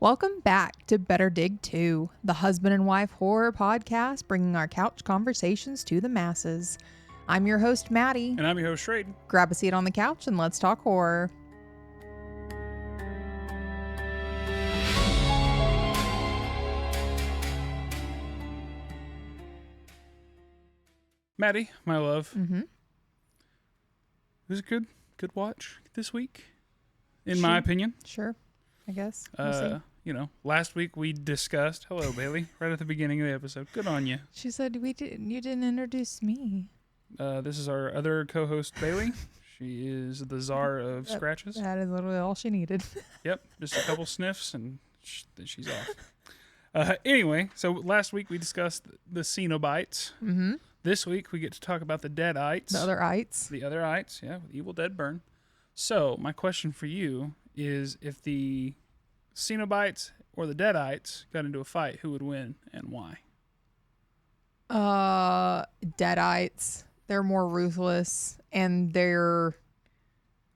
Welcome back to Better Dig 2, the husband and wife horror podcast bringing our couch conversations to the masses. I'm your host, Maddie. And I'm your host, Shrade. Grab a seat on the couch and let's talk horror. Maddie, my love. Mm-hmm. It was a good watch this week, in my opinion. Sure, I guess. We'll see. Last week we discussed, hello, Bailey, right at the beginning of the episode. Good on you. She said, you didn't introduce me. This is our other co-host, Bailey. She is the czar of scratches. That is literally all she needed. Yep, just a couple sniffs and then she's off. Anyway, so last week we discussed the Cenobites. Mm-hmm. This week we get to talk about the Deadites. The other ites. The other ites, yeah, with Evil Dead Burn. So my question for you is, if the Cenobites or the Deadites got into a fight, who would win and why? Deadites. They're more ruthless and they're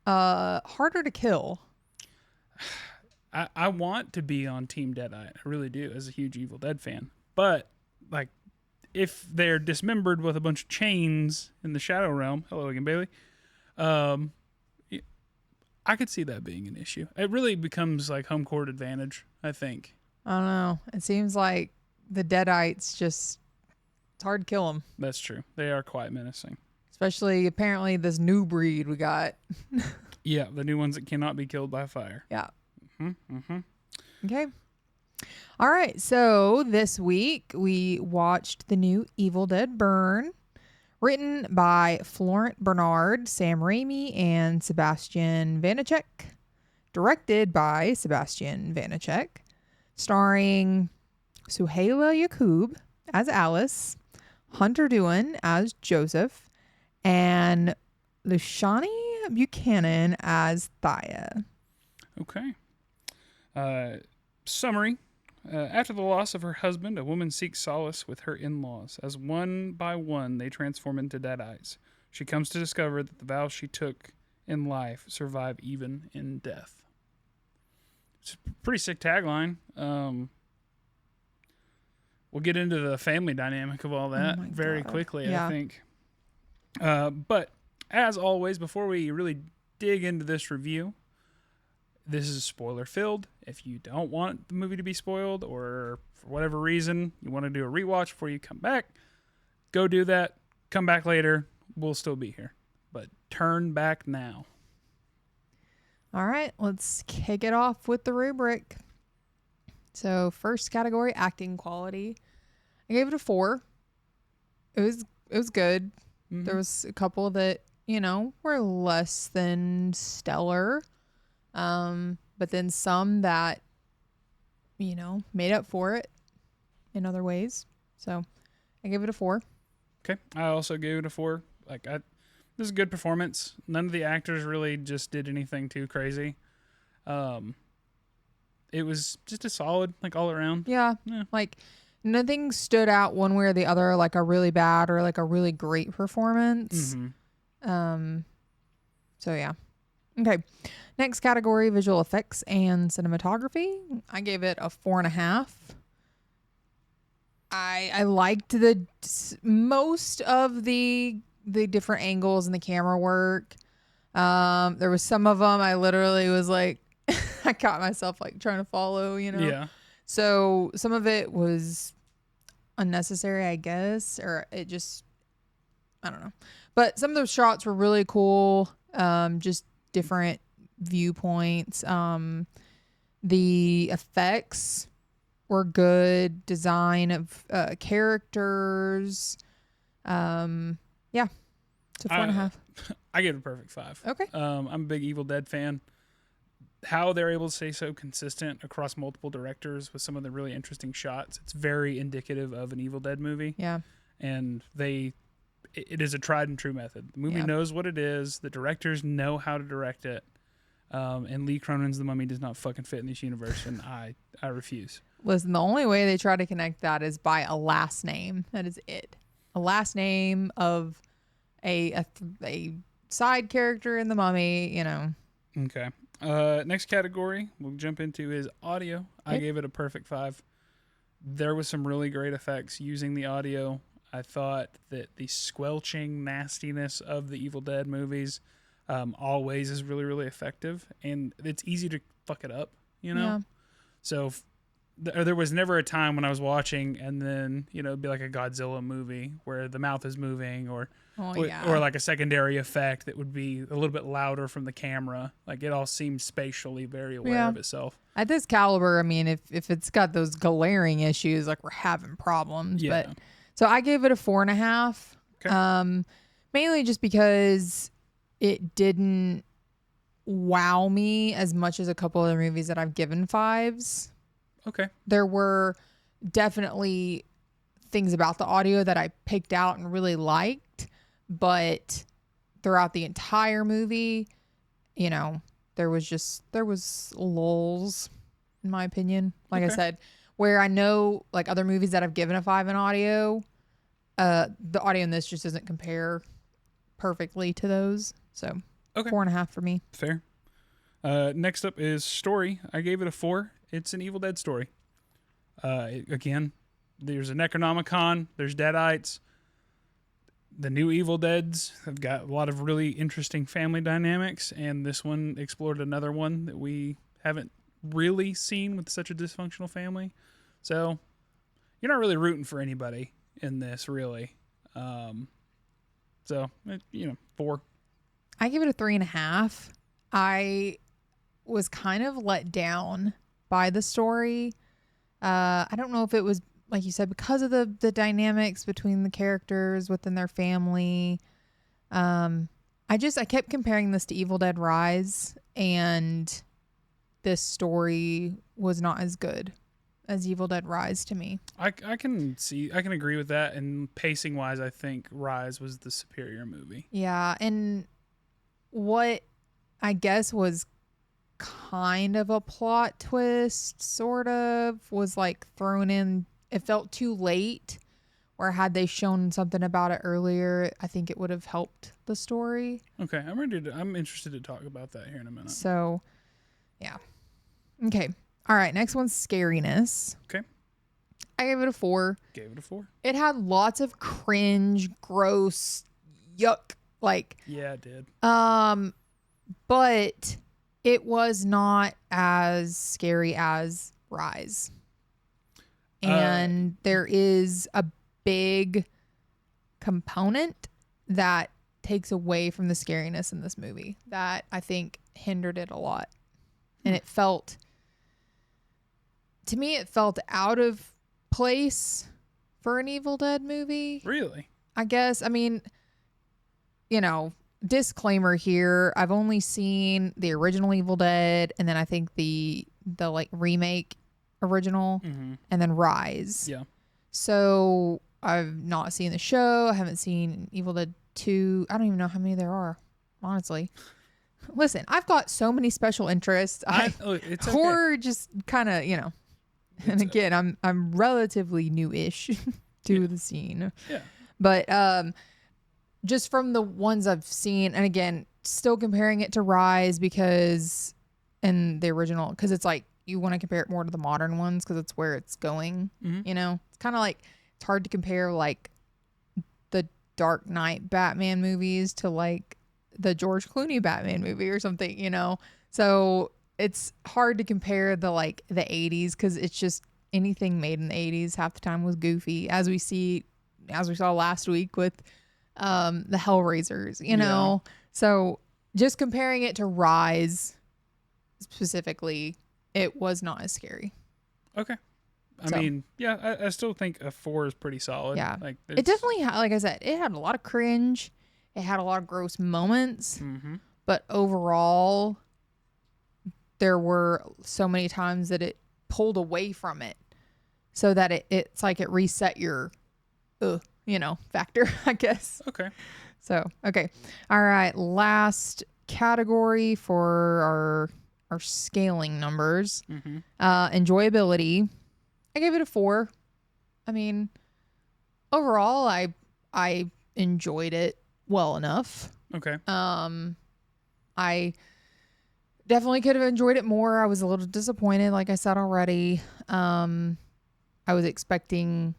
harder to kill. I want to be on Team Deadite. I really do, as a huge Evil Dead fan. But, like, if they're dismembered with a bunch of chains in the Shadow Realm, hello again, Bailey, I could see that being an issue. It really becomes like home court advantage, I think. I don't know. It seems like the Deadites it's hard to kill them. That's true. They are quite menacing. Especially, apparently, this new breed we got. Yeah, the new ones that cannot be killed by fire. Yeah. Mm-hmm. Okay. All right. So this week we watched the new Evil Dead Burn, written by Florent Bernard, Sam Raimi, and Sebastian Vanacek. Directed by Sebastian Vanacek. Starring Suhaila Yacoub as Alice, Hunter Doohan as Joseph, and Lushani Buchanan as Thaya. Okay. Summary. After the loss of her husband, a woman seeks solace with her in-laws. As one by one they transform into Deadites, she comes to discover that the vows she took in life survive even in death. It's a pretty sick tagline. We'll get into the family dynamic of all that very quickly, yeah. I think. But as always, before we really dig into this review, this is spoiler-filled. If you don't want the movie to be spoiled, or for whatever reason you want to do a rewatch before you come back, go do that. Come back later. We'll still be here. But turn back now. All right, let's kick it off with the rubric. So first category, acting quality. I gave it a 4. It was good. Mm-hmm. There was a couple that, were less than stellar. But then some that, made up for it in other ways. So I gave it a 4. Okay. I also gave it a 4. This is a good performance. None of the actors really just did anything too crazy. It was just a solid, all around. Yeah. Nothing stood out one way or the other, like a really bad or like a really great performance. Mm-hmm. So yeah. Okay. Next category, visual effects and cinematography. I gave it a 4.5. I liked the most of the different angles and the camera work. There was some of them I literally was like, I caught myself trying to follow, Yeah. So some of it was unnecessary, I guess, or it just, I don't know. But some of those shots were really cool. Just different viewpoints. The effects were good. Design of characters. Yeah. So 4.5. I give it a perfect 5. Okay. I'm a big Evil Dead fan. How they're able to stay so consistent across multiple directors with some of the really interesting shots, it's very indicative of an Evil Dead movie. Yeah. And it is a tried and true method. The movie knows what it is. The directors know how to direct it. And Lee Cronin's The Mummy does not fucking fit in this universe, and I refuse. Listen, the only way they try to connect that is by a last name. That is it. A last name of a side character in The Mummy, Okay. Next category we'll jump into is audio. I Okay. gave it a perfect 5. There was some really great effects using the audio. I thought that the squelching nastiness of the Evil Dead movies always is really, really effective. And it's easy to fuck it up, you know? Yeah. So there was never a time when I was watching and then, it'd be like a Godzilla movie where the mouth is moving or like a secondary effect that would be a little bit louder from the camera. Like it all seems spatially very aware of itself. At this caliber, I mean, if it's got those glaring issues, like we're having problems. Yeah. But so I gave it a 4.5. Okay. Mainly just because it didn't wow me as much as a couple other movies that I've given 5s. Okay. There were definitely things about the audio that I picked out and really liked, but throughout the entire movie, there was lulls, in my opinion. Like I said, where I know like other movies that I've given a 5 in audio, the audio in this just doesn't compare perfectly to those. So 4.5 for me. Fair. Next up is story. I gave it a 4. It's an Evil Dead story. Again, there's a Necronomicon. There's Deadites. The new Evil Deads have got a lot of really interesting family dynamics, and this one explored another one that we haven't really seen with such a dysfunctional family. So you're not really rooting for anybody in this, really. 4. I give it a 3.5. I was kind of let down by the story. I don't know if it was, like you said, because of the dynamics between the characters within their family. I kept comparing this to Evil Dead Rise, and this story was not as good as Evil Dead Rise to me. I can agree with that, and pacing wise, I think Rise was the superior movie. Yeah, and what I guess was kind of a plot twist, sort of, was like thrown in. It felt too late, where had they shown something about it earlier, I think it would have helped the story. Okay, I'm interested to talk about that here in a minute. So, yeah. Okay. All right, next one's scariness. Okay. I gave it a 4. Gave it a 4. It had lots of cringe, gross, yuck, like. Yeah, it did. But it was not as scary as Rise. And there is a big component that takes away from the scariness in this movie that I think hindered it a lot. And it felt out of place for an Evil Dead movie. Really? I guess. I mean, disclaimer here, I've only seen the original Evil Dead, and then I think the like remake original, and then Rise. Yeah. So I've not seen the show. I haven't seen Evil Dead 2. I don't even know how many there are, honestly. Listen, I've got so many special interests. It's okay. Horror just kind of, and again, I'm relatively new-ish to the scene. Yeah. But just from the ones I've seen, and again, still comparing it to Rise because it's like you want to compare it more to the modern ones because it's where it's going. It's kind of like it's hard to compare like the Dark Knight Batman movies to like the George Clooney Batman movie or something, So it's hard to compare the 80s because it's just anything made in the 80s half the time was goofy, as we saw last week with the Hellraisers, So just comparing it to Rise specifically, it was not as scary. Okay. I mean, yeah, I still think a 4 is pretty solid. Yeah. It definitely had, like I said, it had a lot of cringe. It had a lot of gross moments. But overall, there were so many times that it pulled away from it so that it's like it reset your, factor, I guess. Okay. So, okay. All right. Last category for our scaling numbers. Enjoyability. I gave it a 4. I mean, overall, I enjoyed it well enough. Okay. I Definitely could have enjoyed it more. I was a little disappointed, like I said already. I was expecting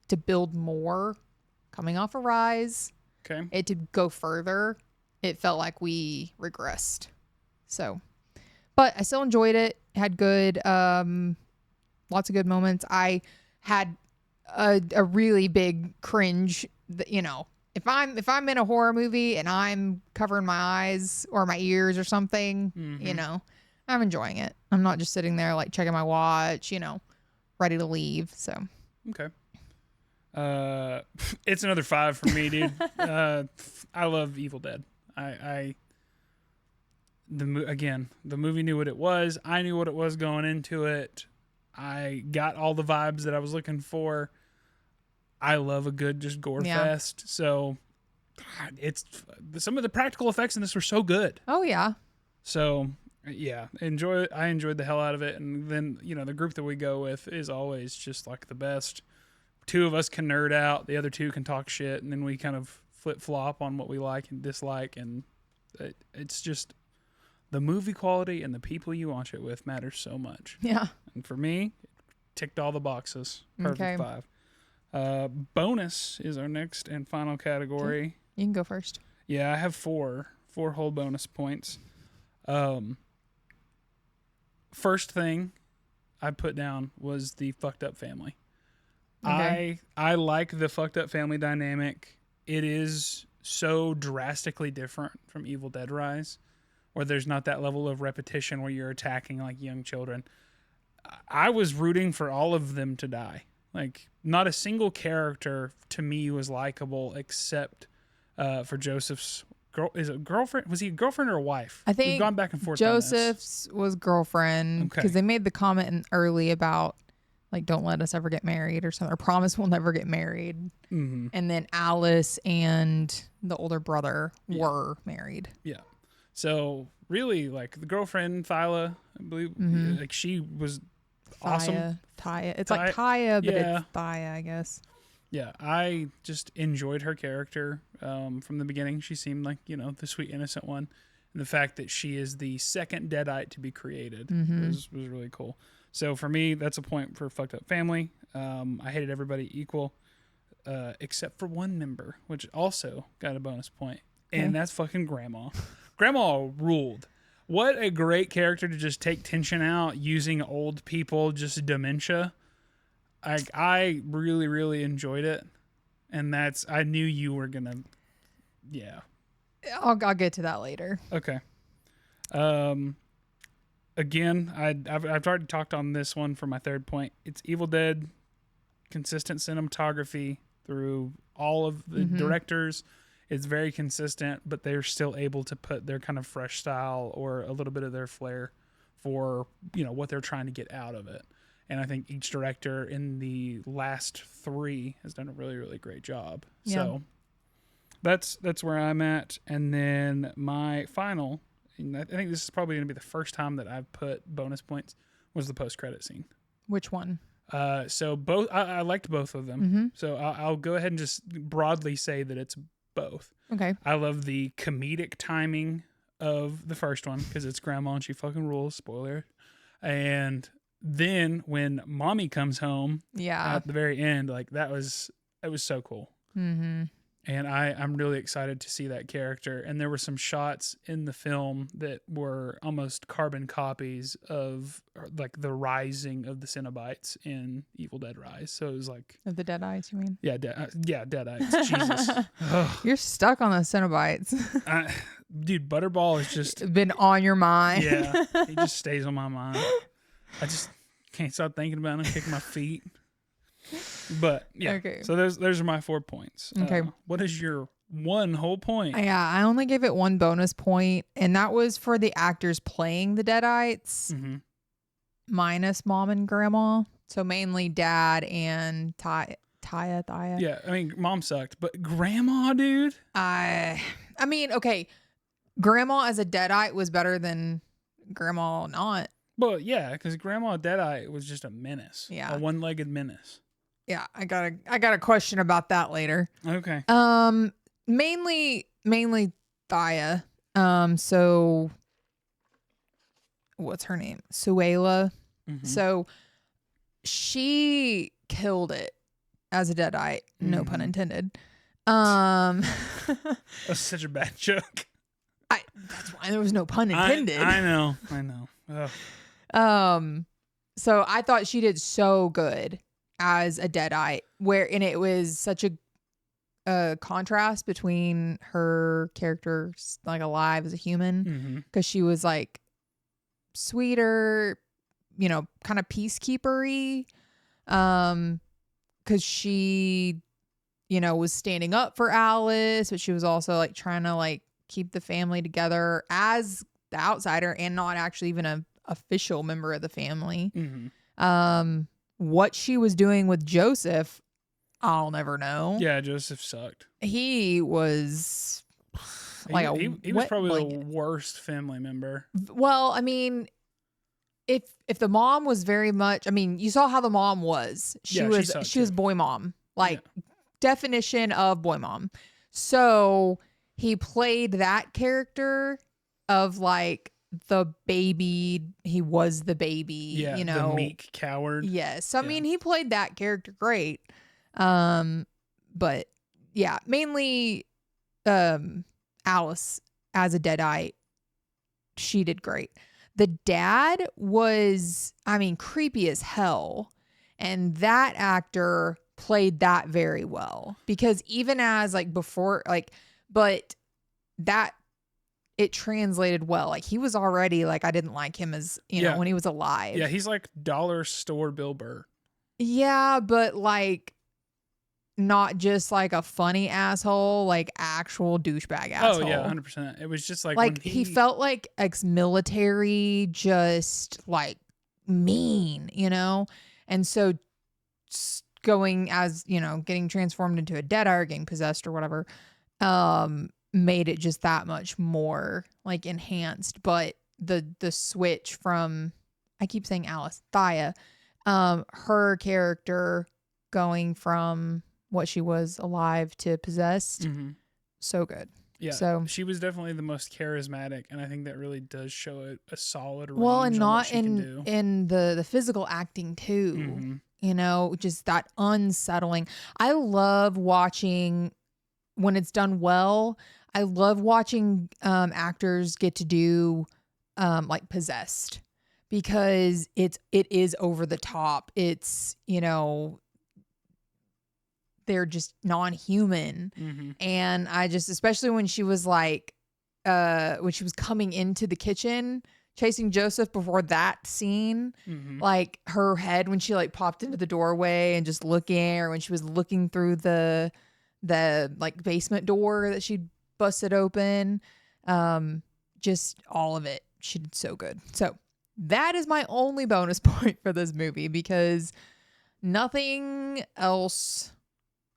to build more coming off a Rise. Okay. It to go further. It felt like we regressed. So, but I still enjoyed it. Had good, lots of good moments. I had a really big cringe. You know, if I'm in a horror movie and I'm covering my eyes or my ears or something, you know, I'm enjoying it. I'm not just sitting there like checking my watch, you know, ready to leave. So Okay. It's another 5 for me, dude. I love Evil Dead. The movie knew what it was. I knew what it was going into it. I got all the vibes that I was looking for. I love a good just gore fest. So it's some of the practical effects in this were so good. oh yeah, So yeah, I enjoyed the hell out of it. And then, you know, the group that we go with is always just like the best. 2 of us can nerd out, the other 2 can talk shit, and then we kind of flip flop on what we like and dislike. And it's just the movie quality and the people you watch it with matters so much. yeah. And for me, it ticked all the boxes. Perfect Okay. 5. Bonus is our next and final category. Okay. You can go first. Yeah, I have 4 whole bonus points. First thing I put down was the fucked up family. Okay. I like the fucked up family dynamic. It is so drastically different from Evil Dead Rise, where there's not that level of repetition where you're attacking like young children. I was rooting for all of them to die. Like, not a single character to me was likable except for Joseph's girlfriend. Was he a girlfriend or a wife? I think we've gone back and forth on this. Joseph's was girlfriend because they made the comment early about like don't let us ever get married or something, or promise we'll never get married. Mm-hmm. And then Alice and the older brother were married. Yeah. So really, like the girlfriend Thyla, I believe, like she was awesome. Taya. It's like Taya, but yeah. it's Thaya, I guess. Yeah, I just enjoyed her character from the beginning. She seemed like, you know, the sweet, innocent one. And the fact that she is the second Deadite to be created was really cool. So for me, that's a point for fucked up family. I hated everybody equal, except for one member, which also got a bonus point. Okay. And that's fucking Grandma. Grandma ruled. What a great character to just take tension out using old people, just dementia. I really, really enjoyed it. And I knew you were going to, yeah. I'll get to that later. Okay. Again, I've already talked on this one for my third point. It's Evil Dead, consistent cinematography through all of the directors. It's very consistent, but they're still able to put their kind of fresh style or a little bit of their flair for, you know, what they're trying to get out of it. And I think each director in the last 3 has done a really, really great job. Yeah. So that's where I'm at. And then my final, and I think this is probably going to be the first time that I've put bonus points, was the post-credit scene. Which one? So both, I liked both of them. So I'll go ahead and just broadly say that it's both. Okay. I love the comedic timing of the first one because it's Grandma and she fucking rules. Spoiler. And then when Mommy comes home, at the very end, like it was so cool. And I'm really excited to see that character. And there were some shots in the film that were almost carbon copies of like the rising of the Cenobites in Evil Dead Rise. So it was like of the Deadites, you mean? Yeah, Deadites. Jesus, you're stuck on the Cenobites. Dude, Butterball has just been on your mind. Yeah, he just stays on my mind. I just can't stop thinking about him, kicking my feet. But yeah, okay. So those are my 4 points. Okay, what is your one whole point? Yeah, I only gave it one bonus point, and that was for the actors playing the Deadites, minus Mom and Grandma. So mainly Dad and Thaya. Yeah, I mean, Mom sucked, but Grandma, dude. I mean, okay, Grandma as a Deadite was better than Grandma not. Well, yeah, because Grandma Deadite was just a menace. Yeah, a one-legged menace. Yeah, I got a question about that later. Okay. Mainly Thaya. So what's her name? Suela. Mm-hmm. So she killed it as a Deadite. No pun intended. That's such a bad joke. That's why there was no pun intended. I know. Ugh. So I thought she did so good as a Deadite, and it was such a contrast between her character, like alive as a human, because she was like sweeter, kind of peacekeeper-y, because she, was standing up for Alice, but she was also like trying to like keep the family together as the outsider and not actually even a official member of the family. What she was doing with Joseph, I'll never know. Yeah, Joseph sucked. He was like he was probably the worst family member. Well, I mean, if the mom was very much, I mean, you saw how the mom was. She was boy mom, like definition of boy mom. So he played that character of like the baby. He was the baby, the meek coward. Yes. So, I mean, he played that character great. But yeah, mainly Alice as a Deadite, she did great. The dad was, I mean, creepy as hell. And that actor played that very well. Because even as like before, like, but that it translated well. Like he was already like, I didn't like him as, when he was alive. Yeah, he's like dollar store Bill Burr. Yeah, but like not just like a funny asshole, like actual douchebag asshole. Oh yeah, 100%. It was just like when he felt like ex-military, just like mean, and so going as getting transformed into a Deadite or getting possessed or whatever, made it just that much more like enhanced. But the switch from, I keep saying Alice, Thea, her character going from what she was alive to possessed, so good. Yeah, so she was definitely the most charismatic, and I think that really does show a solid range. Well, and on not what she can do. in the physical acting too. Just that unsettling. I love watching when it's done well. I love watching actors get to do like possessed, because it is over the top. It's they're just non-human. And I just, especially when she was like when she was coming into the kitchen chasing Joseph before that scene, like her head when she like popped into the doorway and just looking, or when she was looking through the like basement door that she busted open, just all of it, she did so good. So that is my only bonus point for this movie, because nothing else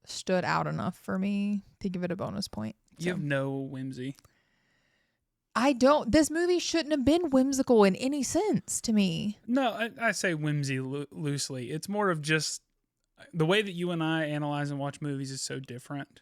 stood out enough for me to give it a bonus point. You have no whimsy. I don't. This movie shouldn't have been whimsical in any sense to me. No, I say whimsy loosely. It's more of just the way that you and I analyze and watch movies is so different.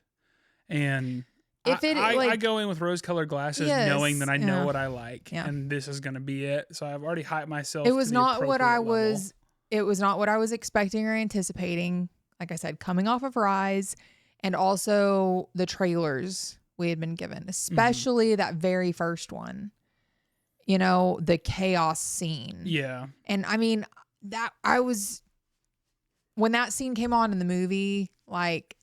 And I go in with rose-colored glasses, knowing that I know what I like, and this is going to be it. So I've already hyped myself. It was not what I was. It was not what I was expecting or anticipating. Like I said, coming off of Rise, and also the trailers we had been given, especially that very first one, the chaos scene. Yeah. And I mean, when that scene came on in the movie, like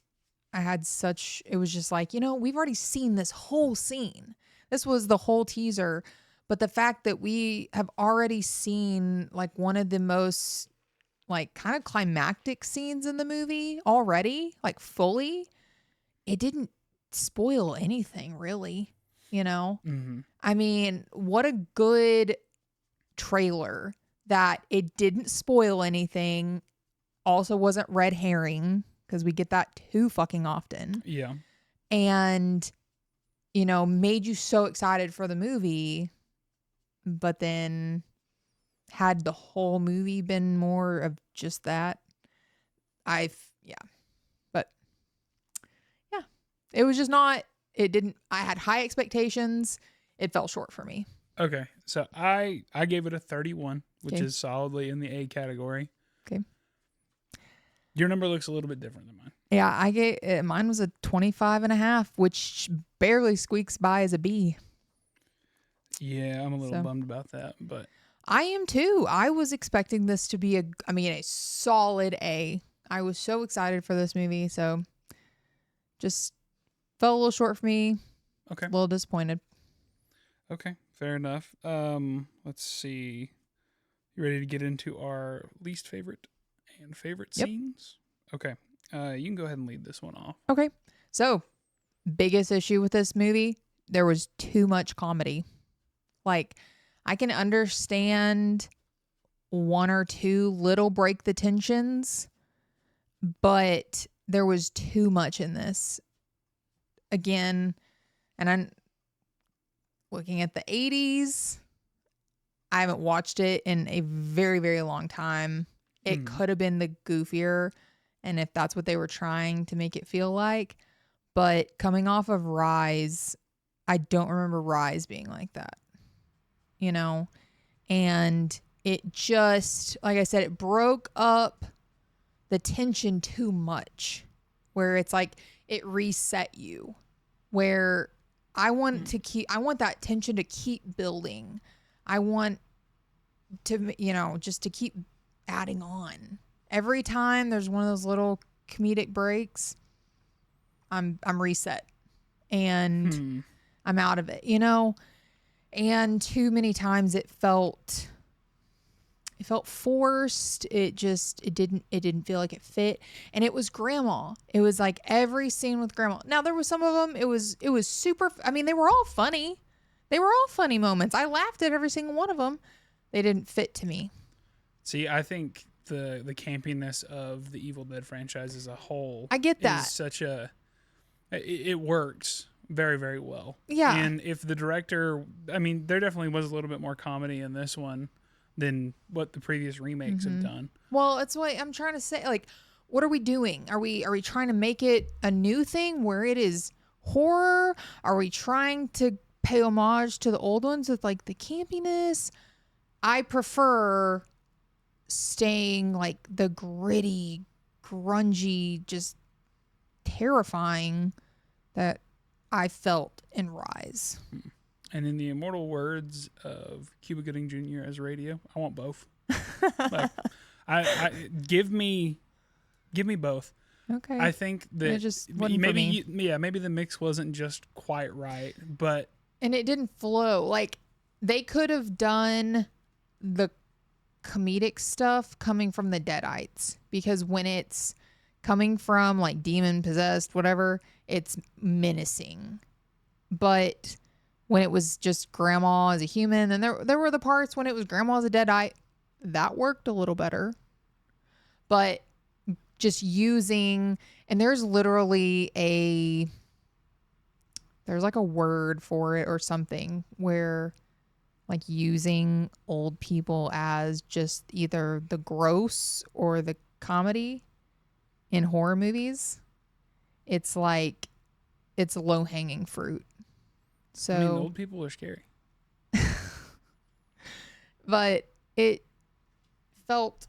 it was just like, we've already seen this whole scene. This was the whole teaser. But the fact that we have already seen like one of the most like kind of climactic scenes in the movie already, like fully, it didn't spoil anything really, I mean, what a good trailer that it didn't spoil anything, also wasn't red herring, because we get that too fucking often. Yeah. And made you so excited for the movie, but then had the whole movie been more of just that, but it was just not, I had high expectations. It fell short for me. Okay, so I gave it a 31, which Okay. is solidly in the A category. Okay. Your number looks a little bit different than mine. Yeah, I gave mine was a 25.5, which barely squeaks by as a B. Yeah, I'm a little So bummed about that, but I am too. I was expecting this to be a solid A. I was so excited for this movie, so just fell a little short for me. okay. A little disappointed. Okay, fair enough. Let's see. You ready to get into our least favorite and favorite Yep. scenes? Okay. You can go ahead and lead this one off. Okay. So, biggest issue with this movie, there was too much comedy. Like, I can understand one or two little break the tensions, but there was too much in this. Again, and I'm looking at the 80s. I haven't watched it in a very, very long time. It could have been the goofier, and if that's what they were trying to make it feel like. But coming off of Rise, I don't remember Rise being like that, you know? And it just, like I said, it broke up the tension too much, where it's like it reset you, where I want that tension to keep building. I want to, just to keep adding on. Every time there's one of those little comedic breaks, I'm reset and I'm out of it, And too many times it felt forced. It didn't feel like it fit. And it was grandma. It was like every scene with grandma. Now there was some of them, it was super, they were all funny. They were all funny moments. I laughed at every single one of them. They didn't fit to me. See, I think the campiness of the Evil Dead franchise as a whole, I get that. is such a it works very, very well. Yeah. And if the director, there definitely was a little bit more comedy in this one than what the previous remakes have done. Well, that's what I'm trying to say. Like, what are we doing? Are we trying to make it a new thing where it is horror? Are we trying to pay homage to the old ones with like the campiness? I prefer staying like the gritty, grungy, just terrifying that I felt in Rise. And in the immortal words of Cuba Gooding Jr. as Radio, I want both. Like, I give me both. Okay. I think that it just wasn't for me. Maybe the mix wasn't just quite right, but And it didn't flow. Like, they could have done the comedic stuff coming from the Deadites, because when it's coming from like demon possessed, whatever, it's menacing. But when it was just grandma as a human, and there were the parts when it was grandma as a Deadite, that worked a little better. But just using, and there's like a word for it or something, where like using old people as just either the gross or the comedy in horror movies. It's like, it's low hanging fruit. So old people are scary. But it felt,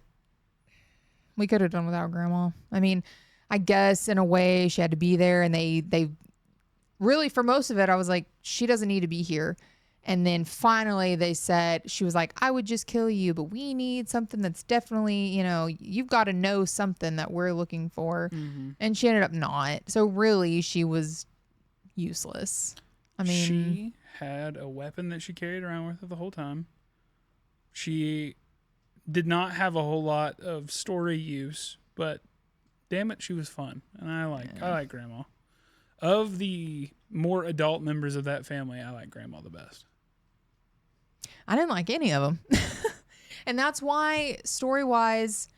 we could have done without grandma. I guess in a way she had to be there, and they really, for most of it, I was like, she doesn't need to be here. And then finally they said, she was like, I would just kill you, but we need something that's definitely, you've got to know something that we're looking for. Mm-hmm. And she ended up not. So really, she was useless. She had a weapon that she carried around with her the whole time. She did not have a whole lot of story use, but damn it, she was fun. And I like grandma. Of the more adult members of that family, I like grandma the best. I didn't like any of them. And that's why, story-wise,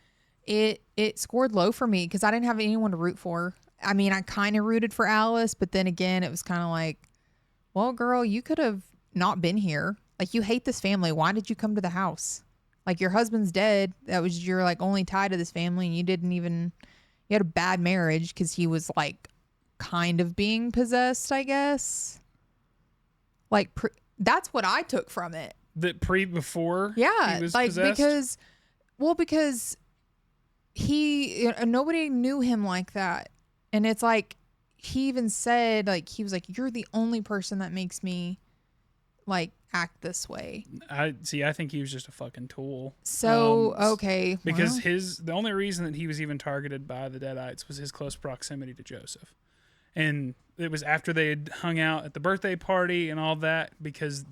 it scored low for me, because I didn't have anyone to root for. I kind of rooted for Alice, but then again, it was kind of like, well, girl, you could have not been here. Like, you hate this family. Why did you come to the house? Like, your husband's dead. That was your, like, only tie to this family, and you had a bad marriage because he was, like, kind of being possessed, I guess. Like, That's what I took from it. That before Yeah, he was like possessed? because he nobody knew him like that, and it's like he even said, like, he was like, you're the only person that makes me like act this way. I think he was just a fucking tool. So okay, Because well, the only reason that he was even targeted by the Deadites was his close proximity to Joseph. And it was after they had hung out at the birthday party and all that, because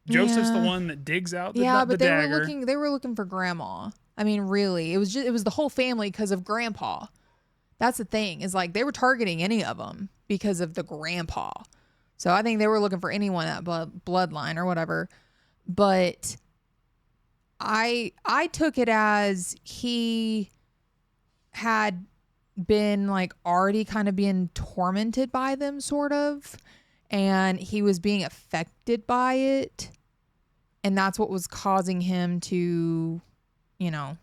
Joseph's the one that digs out the but they dagger. they were looking for grandma. I mean, really, it was the whole family because of grandpa. That's the thing, is like they were targeting any of them because of the grandpa. So I think they were looking for anyone that bloodline or whatever. But I took it as he had been like already kind of being tormented by them, sort of, and he was being affected by it, and that's what was causing him to, you know,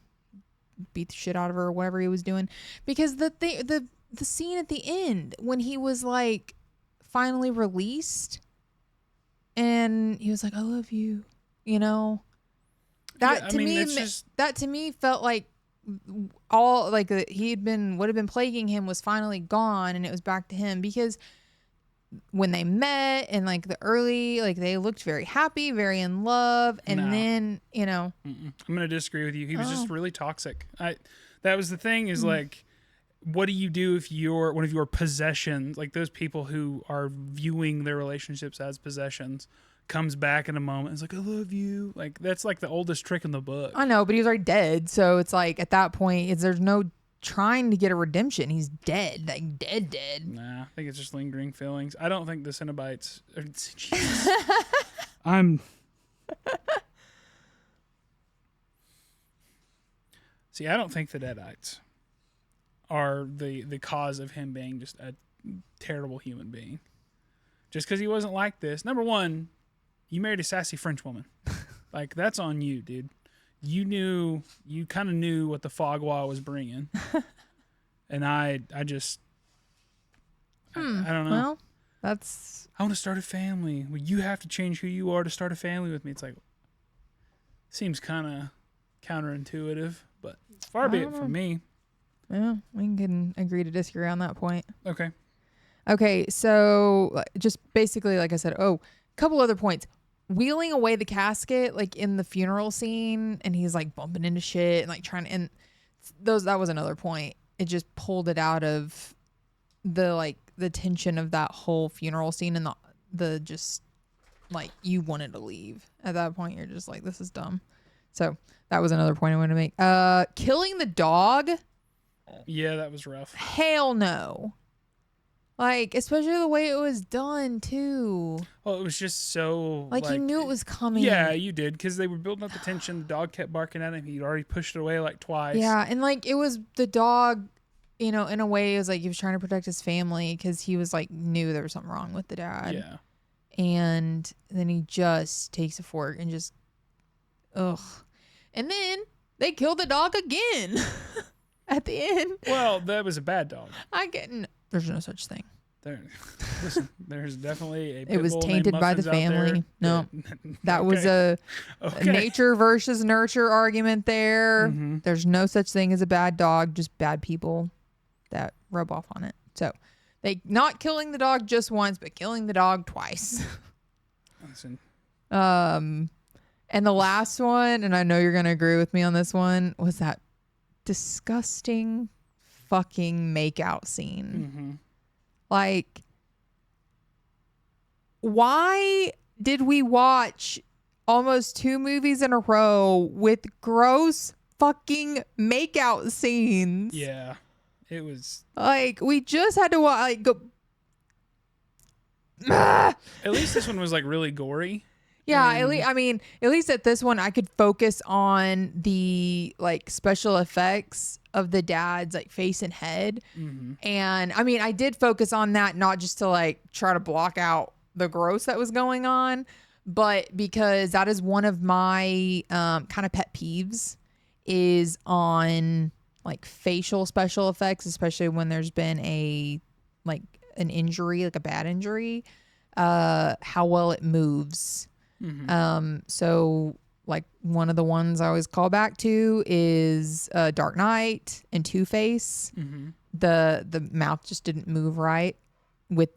beat the shit out of her or whatever he was doing. Because the scene at the end when he was like finally released and he was like, I love you, you know, that to me felt like all like what had been plaguing him was finally gone, and it was back to him. Because when they met and like the early, like they looked very happy, very in love, and then, you know, I'm gonna disagree with you. He was just really toxic. That was the thing, is like, what do you do if one of your possessions, like those people who are viewing their relationships as possessions, comes back in a moment, it's like, I love you. Like, that's like the oldest trick in the book. I know, but he was already dead, so it's like at that point there's no trying to get a redemption. He's dead, like dead. Nah, I think it's just lingering feelings. I don't think the Cenobites See, I don't think the Deadites are the cause of him being just a terrible human being. Just because he wasn't like this. Number one, you married a sassy French woman. Like, that's on you, dude. You kind of knew what the Fogwa was bringing. And I don't know. Well, that's... I want to start a family. Well, you have to change who you are to start a family with me. It's like, seems kind of counterintuitive, but far be it from me. Yeah, we can agree to disagree on that point. Okay, so just basically, like I said, a couple other points. Wheeling away the casket, like in the funeral scene, and he's like bumping into shit and like trying to, and that was another point. It just pulled it out of the tension of that whole funeral scene, and the just like, you wanted to leave at that point. You're just like, this is dumb. So that was another point I wanted to make. Killing the dog. Yeah, that was rough. Hell no. Like, especially the way it was done, too. Well, it was just so... Like you knew it was coming. Yeah, you did, because they were building up the tension. The dog kept barking at him. He'd already pushed it away like twice. Yeah, and like, it was the dog, you know, in a way, it was like he was trying to protect his family, because he was like, knew there was something wrong with the dad. Yeah. And then he just takes a fork and just... Ugh. And then they kill the dog again at the end. Well, that was a bad dog. There's no such thing. Listen, there's definitely a... It was tainted by the family. No, that was a nature versus nurture argument there. Mm-hmm. There's no such thing as a bad dog, just bad people that rub off on it. So they not killing the dog just once, but killing the dog twice. Listen. And the last one, and I know you're gonna agree with me on this one, was that disgusting fucking makeout scene. Mm-hmm. Like, why did we watch almost 2 movies in a row with gross fucking makeout scenes? Yeah, it was like, we just had to watch, like, go. At least this one was like really gory. Yeah, at least at this one I could focus on the like special effects of the dad's like face and head. Mm-hmm. And I mean, I did focus on that, not just to like try to block out the gross that was going on, but because that is one of my kind of pet peeves, is on like facial special effects, especially when there's been an injury, like a bad injury, how well it moves. So like one of the ones I always call back to is Dark Knight and Two-Face. The mouth just didn't move right with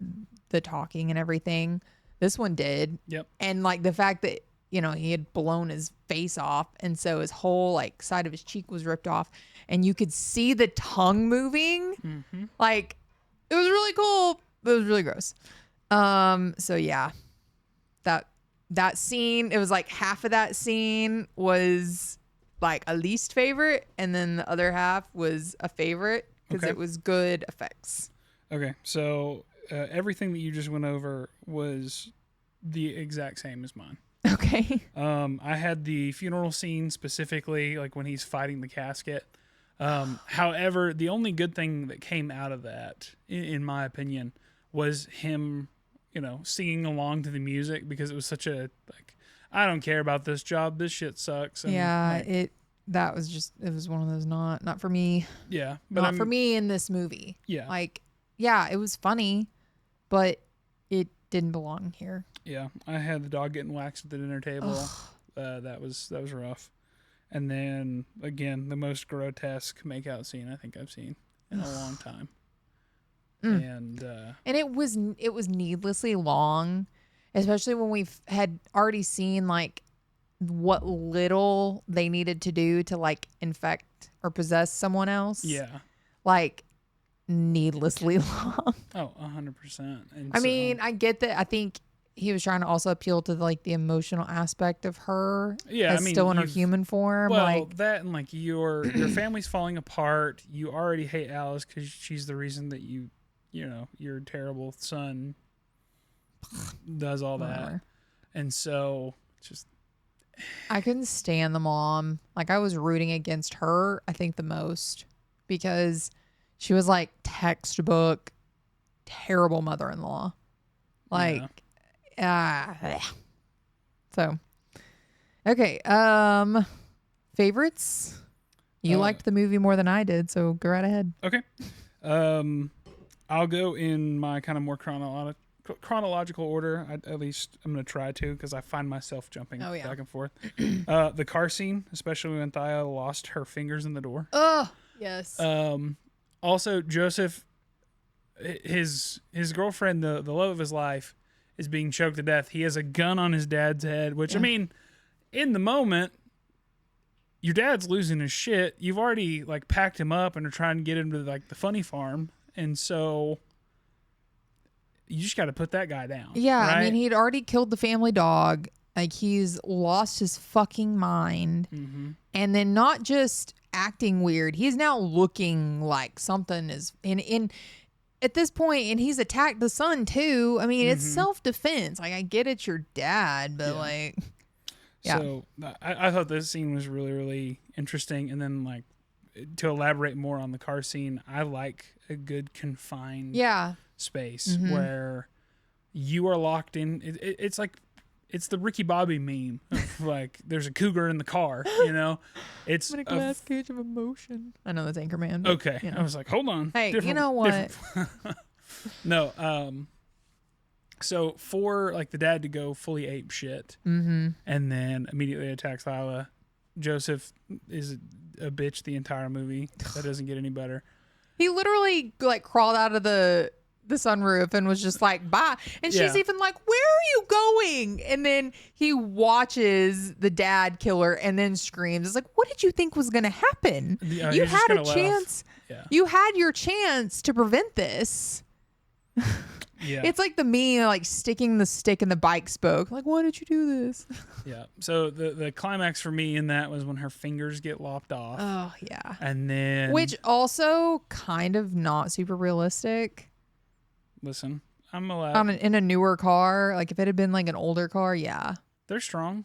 the talking and everything. This one did. Yep. And like the fact that, you know, he had blown his face off, and so his whole like side of his cheek was ripped off, and you could see the tongue moving. Like it was really cool, but it was really gross. So yeah, that scene, it was like half of that scene was like a least favorite, and then the other half was a favorite because it was good effects. Okay, so everything that you just went over was the exact same as mine. Okay. I had the funeral scene specifically, like when he's fighting the casket. However, the only good thing that came out of that, in my opinion, was him, you know, singing along to the music, because it was such a, like, I don't care about this job, this shit sucks. And Yeah, like, it was one of those not for me. Yeah, but not for me in this movie. Yeah. Like, yeah, it was funny, but it didn't belong here. Yeah, I had the dog getting waxed at the dinner table. That was rough. And then again, the most grotesque makeout scene I think I've seen in a long time. And it was needlessly long, especially when we've had already seen like what little they needed to do to like infect or possess someone else. Yeah. Like needlessly long. Oh, 100%. I mean, I get that. I think he was trying to also appeal to like the emotional aspect of her. Yeah, as I mean, still in her human form. Well, like that, and like your family's falling apart. You already hate Alice because she's the reason that you know, your terrible son does all that. And so just, I couldn't stand the mom. Like I was rooting against her, I think the most, because she was like textbook terrible mother-in-law. Like, so, okay. Favorites? You liked the movie more than I did, so go right ahead. Okay. I'll go in my kind of more chronological order. At least I'm going to try to, because I find myself jumping back and forth. The car scene, especially when Thea lost her fingers in the door. Oh, yes. Also, Joseph, his girlfriend, the love of his life, is being choked to death. He has a gun on his dad's head, which, I mean, in the moment, your dad's losing his shit. You've already, like, packed him up and are trying to get him to, like, the funny farm. And so you just got to put that guy down. Yeah, right? I mean, he'd already killed the family dog. Like, he's lost his fucking mind. And then not just acting weird, he's now looking like something is in at this point, and he's attacked the son too. I mean, it's self-defense. Like, I get it's your dad, but like, So I thought this scene was really, really interesting. And then, like, to elaborate more on the car scene, I like a good confined space where you are locked in. It's like, it's the Ricky Bobby meme of like, there's a cougar in the car, you know? It's a glass cage of emotion. I know that's Anchorman. Okay. You know. I was like, hold on. Hey, you know what? No. So for like the dad to go fully ape shit and then immediately attacks Lila, Joseph is a bitch the entire movie. That doesn't get any better. He literally like crawled out of the sunroof and was just like, bye. And she's even like, where are you going? And then he watches the dad kill her and then screams. It's like, what did you think was going to happen? You had a chance. You had your chance to prevent this. It's like the meme, like sticking the stick in the bike spoke. Like, why did you do this? Yeah. So the climax for me in that was when her fingers get lopped off. Oh, yeah. And then, which also kind of not super realistic. Listen, I'm allowed. In a newer car, like if it had been like an older car, yeah. They're strong.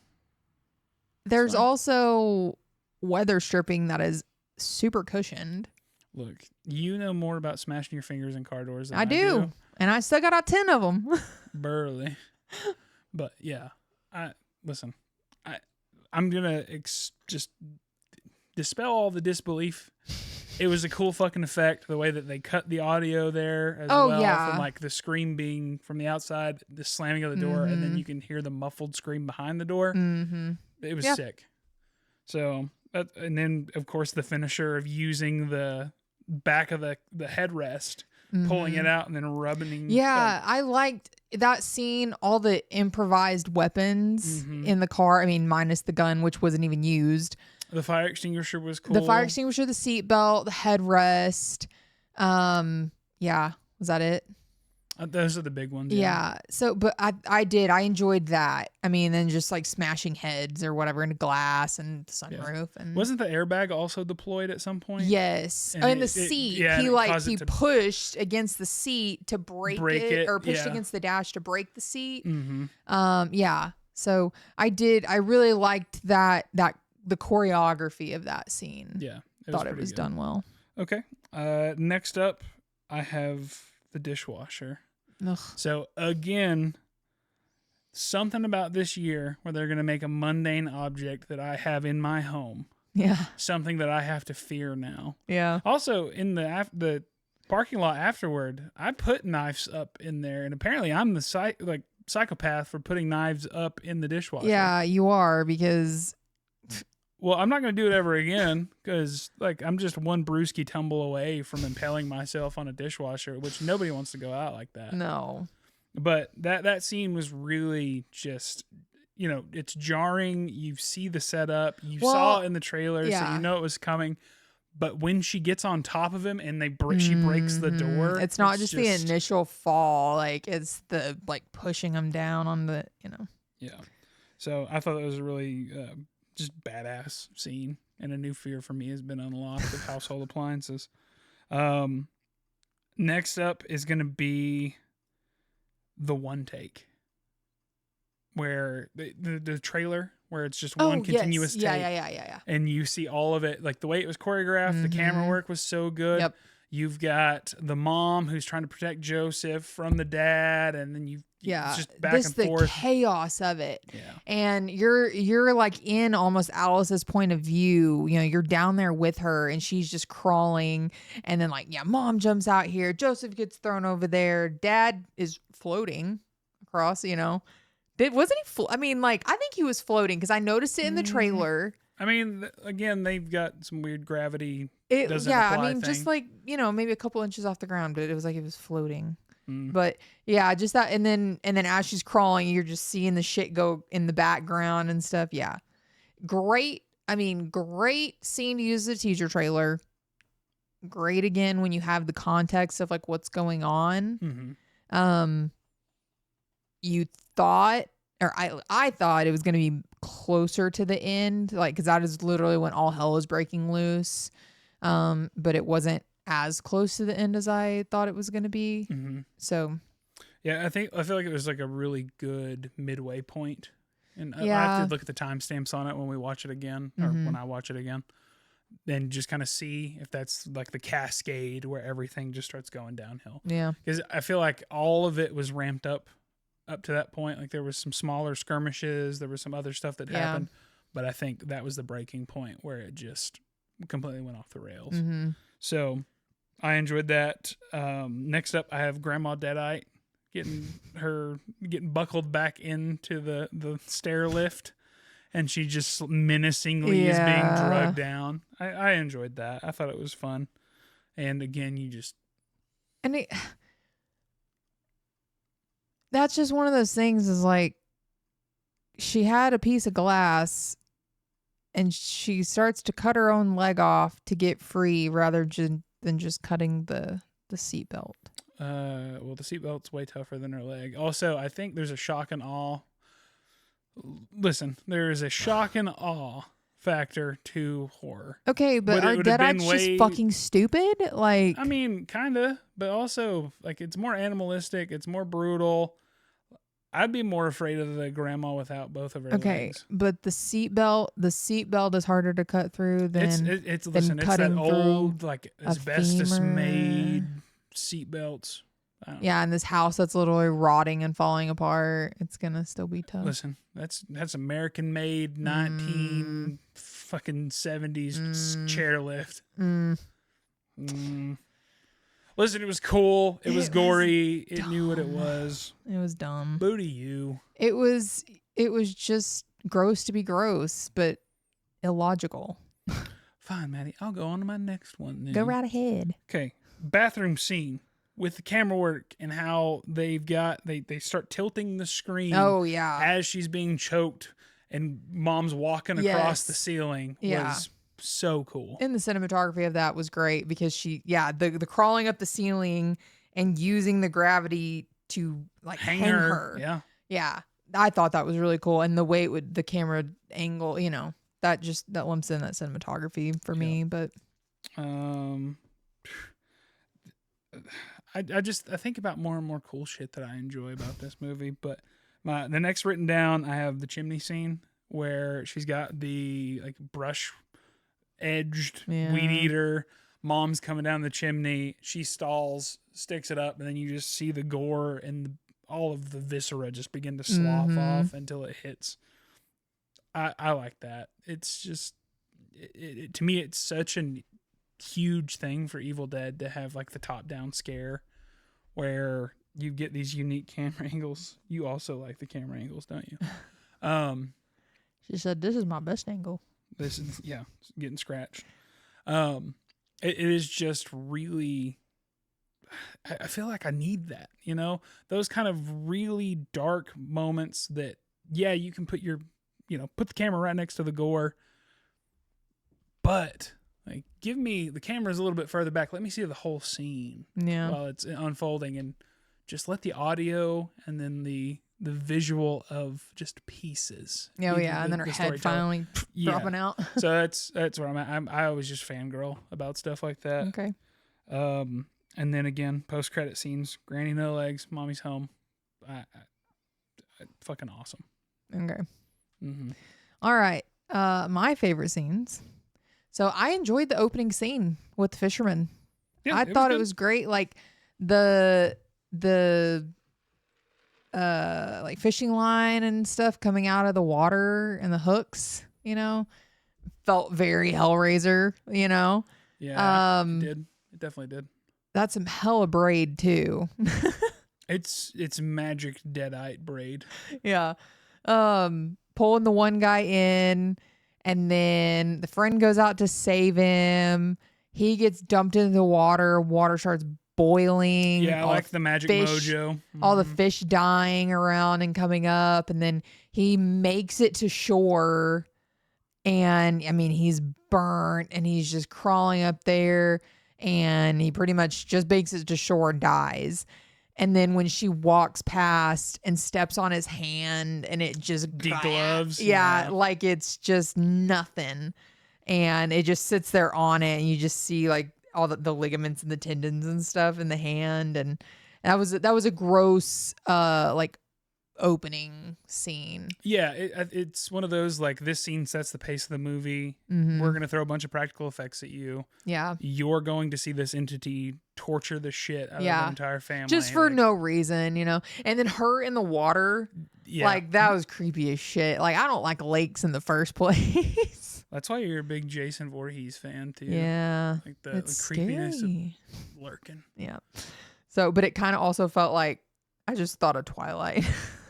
There's also weather stripping that is super cushioned. Look, you know more about smashing your fingers in car doors than I do. And I still got 10 of them. Burly. But yeah, I'm going to just dispel all the disbelief it was a cool fucking effect. The way that they cut the audio there as Oh, well, yeah. from like the scream being from the outside, the slamming of the door, and then Mhm. you can hear the muffled scream behind the door. Mm-hmm. It was Yeah. sick. So, and then of course the finisher of using the back of the headrest, pulling it out and then rubbing. Yeah, I liked that scene, all the improvised weapons in the car. I mean, minus the gun, which wasn't even used. The fire extinguisher was cool. The fire extinguisher, the seatbelt, the headrest. Yeah, was that it? Those are the big ones. Yeah. So, but I enjoyed that. I mean, then just like smashing heads or whatever into glass and the sunroof. And wasn't the airbag also deployed at some point? yes. And in the seat, he pushed against the seat to break it, or pushed against the dash to break the seat. Yeah. So I really liked the choreography of that scene. Yeah. Thought it was done well. Okay. Next up, I have the dishwasher. Ugh. So again, something about this year where they're going to make a mundane object that I have in my home. Yeah. Something that I have to fear now. Yeah. Also, in the parking lot afterward, I put knives up in there, and apparently I'm the psychopath for putting knives up in the dishwasher. Yeah, you are, because... Well, I'm not going to do it ever again, because I'm just one brewski tumble away from impaling myself on a dishwasher, which nobody wants to go out like that. No. But that scene was really just, it's jarring. You see the setup. You saw it in the trailer, so you know it was coming. But when she gets on top of him and she breaks the door. It's not just the initial fall. It's the pushing him down on the, Yeah. So I thought that was a really... just badass scene, and a new fear for me has been unlocked with household appliances. Next up is going to be the one take, where the trailer, where it's just one continuous take. Yeah. And you see all of it, the way it was choreographed, the camera work was so good. Yep. You've got the mom who's trying to protect Joseph from the dad, and then it's just back and forth. The chaos of it. Yeah. And you're in almost Alice's point of view. You're down there with her, and she's just crawling, and then mom jumps out here, Joseph gets thrown over there, dad is floating across. Wasn't he? I think he was floating, because I noticed it in the trailer. I mean, again, they've got some weird gravity. Just maybe a couple inches off the ground, but it was it was floating. But yeah, just that, and then as she's crawling, you're just seeing the shit go in the background and stuff. Yeah, great. I mean, great scene to use the teaser trailer. Great again when you have the context of what's going on. You thought, or I thought it was going to be closer to the end, because that is literally when all hell is breaking loose. But it wasn't as close to the end as I thought it was going to be. So yeah, I feel like it was a really good midway point, and I have to look at the timestamps on it when we watch it again, or when I watch it again, and just kind of see if that's the cascade where everything just starts going downhill. Yeah, because I feel like all of it was ramped up to that point. There was some smaller skirmishes, there was some other stuff that happened, but I think that was the breaking point where it just completely went off the rails. So I enjoyed that. Next up, I have Grandma Deadite getting buckled back into the stair lift, and she just menacingly is being drugged down. I enjoyed that. I thought it was fun. And again, that's just one of those things, is she had a piece of glass and she starts to cut her own leg off to get free, rather than just cutting the seatbelt. Well, the seatbelt's way tougher than her leg. Also, I think there's a shock and awe. Listen, there is a shock and awe factor to horror. Okay, but are Deadites just fucking stupid? I mean, kinda, but also it's more animalistic. It's more brutal. I'd be more afraid of the grandma without both of her legs. But the seatbelt is harder to cut through than it's that old asbestos made seatbelts. Yeah, in this house that's literally rotting and falling apart, it's gonna still be tough. Listen, that's American made 19 fucking 70s chairlift. Listen, it was cool. It was gory. It dumb. knew what it was. It was dumb. Boo to you. It was just gross to be gross, but illogical. Fine, Maddie. I'll go on to my next one then. Go right ahead. Okay. Bathroom scene with the camera work and how they start tilting the screen. Oh, yeah. As she's being choked and mom's walking across the ceiling was so cool. And the cinematography of that was great because the crawling up the ceiling and using the gravity to like hang her. Yeah. Yeah. I thought that was really cool. And the way the camera angle, that lumps in that cinematography for me. But I think about more and more cool shit that I enjoy about this movie. But the next written down, I have the chimney scene where she's got the like brush edged weed eater. Mom's coming down the chimney. She stalls, sticks it up, and then you just see the gore and all of the viscera just begin to slough off until it hits. I like that. It's just, to me, it's such a huge thing for Evil Dead to have like the top-down scare where you get these unique camera angles. You also like the camera angles, don't you? She said, "This is my best angle." This is getting scratched. It is just really. I feel like I need that. Those kind of really dark moments that you can put put the camera right next to the gore, but like give me the camera's a little bit further back. Let me see the whole scene while it's unfolding, and just let the audio and then the visual of just pieces. And then her head finally dropping out. So that's where I'm at. I always just fangirl about stuff like that. Okay. And then again, post-credit scenes, Granny no legs, Mommy's home. Fucking awesome. Okay. Mm-hmm. All right. My favorite scenes. So I enjoyed the opening scene with the fisherman. Yeah, I thought it was great. Like the like fishing line and stuff coming out of the water and the hooks, felt very Hellraiser, Yeah, it did. It definitely did. That's some hella braid too. It's magic Deadite braid. Yeah. Pulling the one guy in, and then the friend goes out to save him. He gets dumped into the water. Water starts boiling. Yeah, I like the magic mojo. Mm-hmm. All the fish dying around and coming up, and then he makes it to shore. And I mean, he's burnt and he's just crawling up there, and he pretty much just makes it to shore and dies. And then when she walks past and steps on his hand, and it just degloves. Yeah, like it's just nothing. And it just sits there on it, and you just see like all the ligaments and the tendons and stuff in the hand. And that was a gross like opening scene. Yeah, it's one of those like this scene sets the pace of the movie. Mm-hmm. We're gonna throw a bunch of practical effects at you. Yeah, you're going to see this entity torture the shit out of the entire family just for no reason, And then her in the water, like that was creepy as shit. Like I don't like lakes in the first place. That's why you're a big Jason Voorhees fan too. Yeah, like the creepiness scary. Of lurking. Yeah. So, but it kind of also felt like I just thought of Twilight.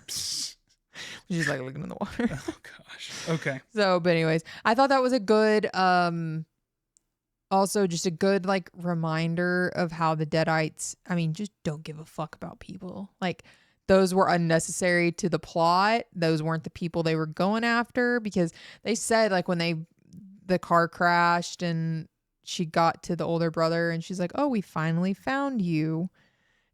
She's like looking in the water. Oh gosh. Okay. So, but anyways, I thought that was a good, also just a good like reminder of how the Deadites, I mean, just don't give a fuck about people. Like those were unnecessary to the plot. Those weren't the people they were going after, because they said like when the car crashed and she got to the older brother and she's like, "Oh, we finally found you."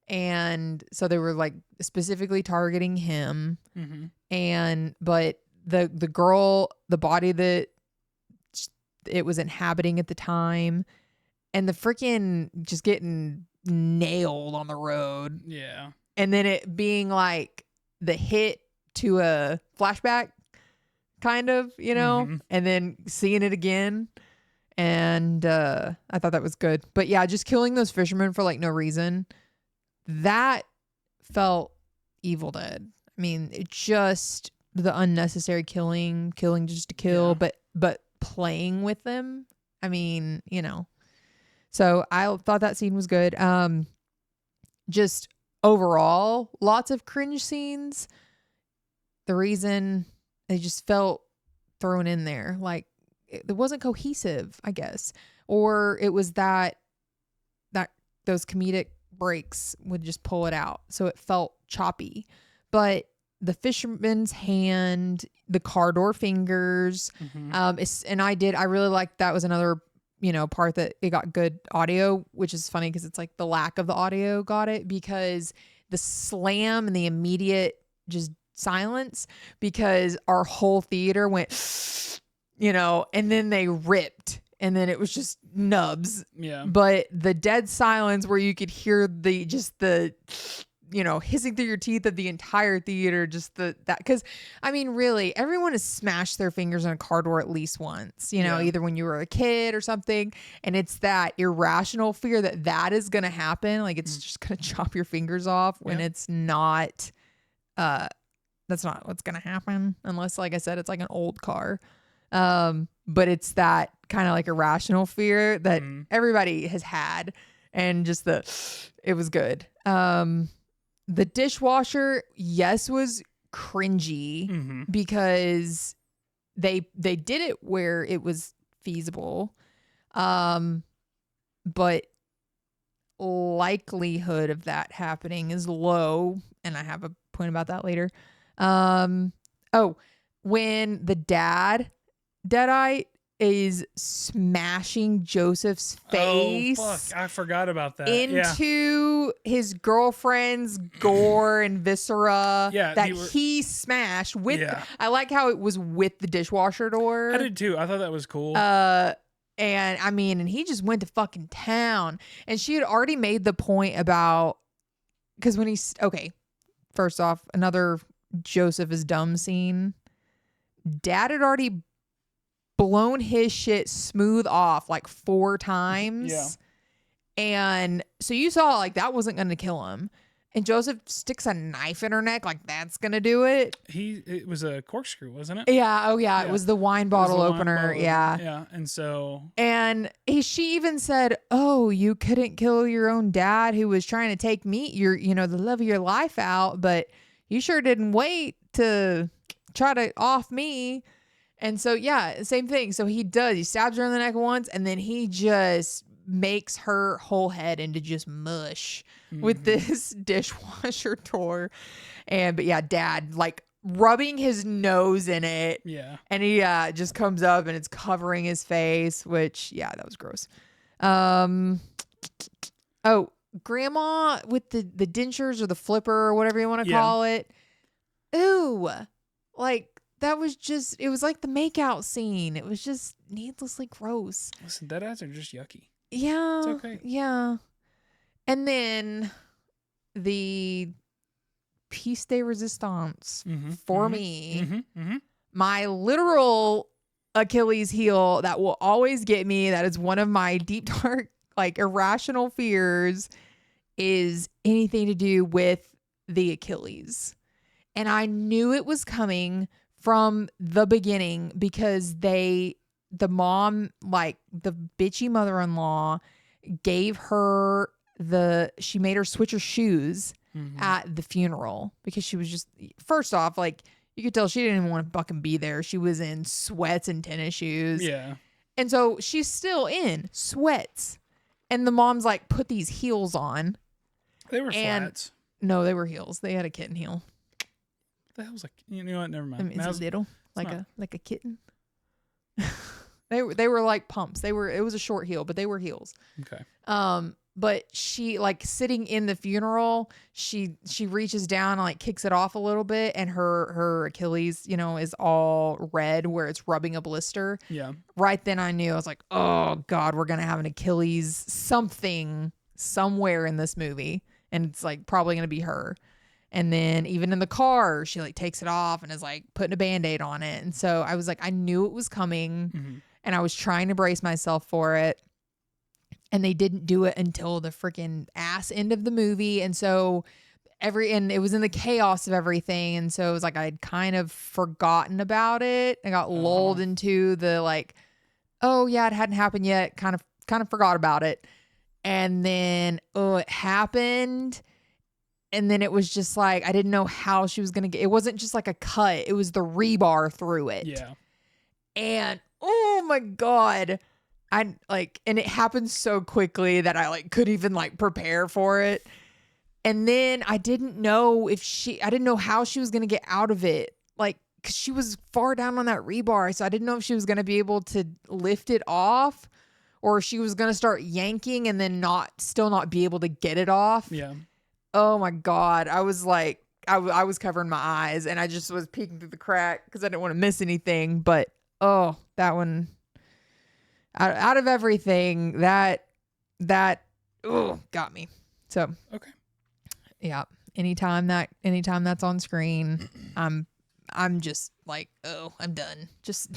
And so they were like specifically targeting him. Mm-hmm. But the girl, the body that it was inhabiting at the time, and the freaking just getting nailed on the road. Yeah. And then it being like the hit to a flashback kind of, Mm-hmm. and then seeing it again. And I thought that was good. But yeah, just killing those fishermen for like no reason. That felt Evil Dead. I mean, it just the unnecessary killing just to kill, but playing with them. I mean, So I thought that scene was good. Just overall, lots of cringe scenes. The reason they just felt thrown in there, like it wasn't cohesive, I guess, or it was that those comedic breaks would just pull it out, so it felt choppy. But the fisherman's hand, the car door fingers, and I really liked that was another part that it got good audio, which is funny because it's like the lack of the audio got it, because the slam and the immediate just silence, because our whole theater went and then they ripped, and then it was just nubs. Yeah. But the dead silence where you could hear the hissing through your teeth of the entire theater, because I mean, really, everyone has smashed their fingers in a car door at least once, either when you were a kid or something. And it's that irrational fear that is going to happen. Like it's just going to chop your fingers off when it's not, that's not what's going to happen unless, like I said, it's like an old car. But it's that kind of like irrational fear that everybody has had, and just it was good. The dishwasher, yes, was cringy because they did it where it was feasible. But likelihood of that happening is low, and I have a point about that later. When the Deadite is smashing Joseph's face. Oh, fuck. I forgot about that. Into his girlfriend's gore and viscera he smashed with. I like how it was with the dishwasher door. I did too. I thought that was cool. And I mean, and he just went to fucking town. And she had already made the point about, because when first off, another Joseph is dumb scene. Dad had already blown his shit smooth off like 4 times. Yeah. And so you saw like that wasn't going to kill him. And Joseph sticks a knife in her neck like that's going to do it. It was a corkscrew, wasn't it? Yeah. Oh yeah. It was the wine bottle opener. Yeah. Yeah. And she even said, "Oh, you couldn't kill your own dad who was trying to take the love of your life out, but you sure didn't wait to try to off me." And so, yeah, same thing. So he stabs her in the neck once, and then he just makes her whole head into just mush with this dishwasher door. But yeah, Dad like rubbing his nose in it. Yeah. And he just comes up and it's covering his face, which, yeah, that was gross. Grandma with the dentures or the flipper or whatever you want to call it. Ooh, like, that was just, it was like the makeout scene. It was just needlessly gross. Listen, Deadites are just yucky. Yeah. It's okay. Yeah. And then the piece de resistance for me, my literal Achilles heel that will always get me, that is one of my deep, dark, like irrational fears, is anything to do with the Achilles. And I knew it was coming from the beginning because the mom, like the bitchy mother-in-law, gave her she made her switch her shoes at the funeral because she was just, first off, like you could tell she didn't even want to fucking be there. She was in sweats and tennis shoes. Yeah. And so she's still in sweats. And the mom's like, put these heels on. They were flats. No, they were heels. They had a kitten heel. The hell's like, you know what? Never mind. I mean, it's little, like a kitten. They were like pumps. It was a short heel, but they were heels. Okay. But she, like, sitting in the funeral, she reaches down and like kicks it off a little bit, and her Achilles, is all red where it's rubbing a blister. Yeah. Right then I knew, I was like, oh God, we're gonna have an Achilles something somewhere in this movie, and it's like probably gonna be her. And then even in the car, she like takes it off and is like putting a Band-Aid on it. And so I was like, I knew it was coming, and I was trying to brace myself for it. And they didn't do it until the freaking ass end of the movie. And so and it was in the chaos of everything. And so it was like, I'd kind of forgotten about it. I got lulled into the like, oh yeah, it hadn't happened yet. Kind of forgot about it. And then it happened. And then it was just like, I didn't know how she was going to get, it wasn't just like a cut. It was the rebar through it. Yeah. And oh my God. And it happened so quickly that I couldn't even prepare for it. And then I didn't know I didn't know how she was going to get out of it. Cause she was far down on that rebar. So I didn't know if she was going to be able to lift it off, or she was going to start yanking and then still not be able to get it off. Yeah. Oh my God. I was I was covering my eyes and I just was peeking through the crack because I didn't want to miss anything. But that one, out of everything, that got me. So okay. Yeah. Anytime that's on screen, I'm just I'm done. Just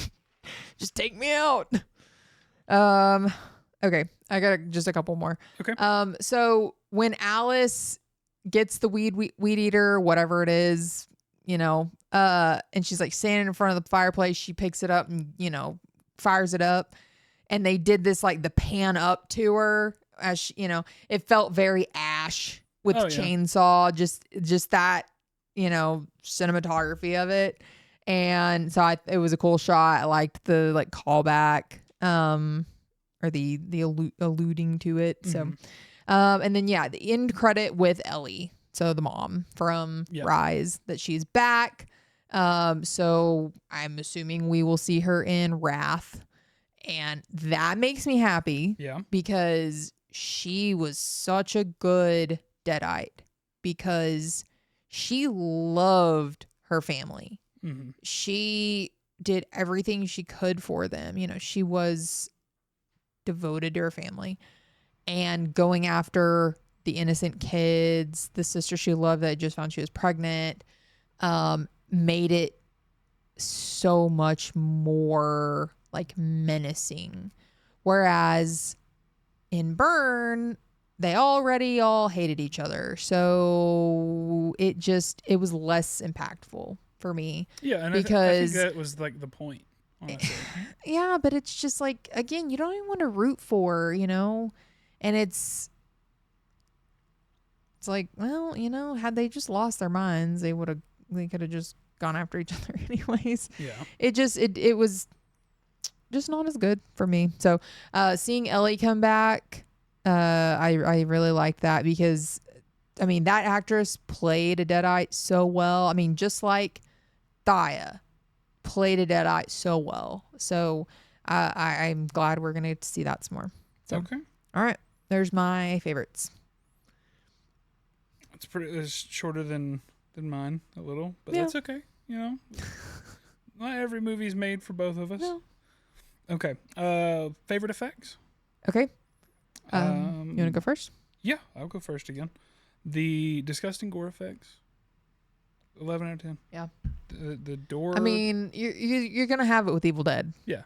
take me out. Okay. I got just a couple more. Okay. So when Alice gets the weed eater, whatever it is, and she's standing in front of the fireplace, she picks it up and, fires it up. And they did this the pan up to her as she, it felt very Ash with chainsaw, just that, cinematography of it. And so it was a cool shot. I liked the callback, or the alluding to it. Mm-hmm. So, and then the end credit with Ellie. So the mom from Rise, that she's back. So I'm assuming we will see her in Wrath, and that makes me happy. Yeah, because she was such a good Deadite, because she loved her family. Mm-hmm. She did everything she could for them. She was devoted to her family, and going after the innocent kids, the sister she loved that just found she was pregnant, made it so much more menacing. Whereas in Burn, they already all hated each other. So it was less impactful for me. Yeah, and because I think that was the point, honestly. Yeah, but it's just again, you don't even want to root for, and it's well, had they just lost their minds, they could have just gone after each other anyways. Yeah. It was just not as good for me. So seeing Ellie come back, I really liked that, because that actress played a Deadite so well. Just like Thaya played a Deadite so well. So I'm glad we're gonna see that some more. So, okay. All right. There's my favorites. It's shorter than mine a little, but that's okay. Not every movie's made for both of us. No. Okay. Favorite effects? Okay. You want to go first? Yeah, I'll go first again. The disgusting gore effects. 11 out of 10. Yeah. The door. You're gonna have it with Evil Dead. Yeah.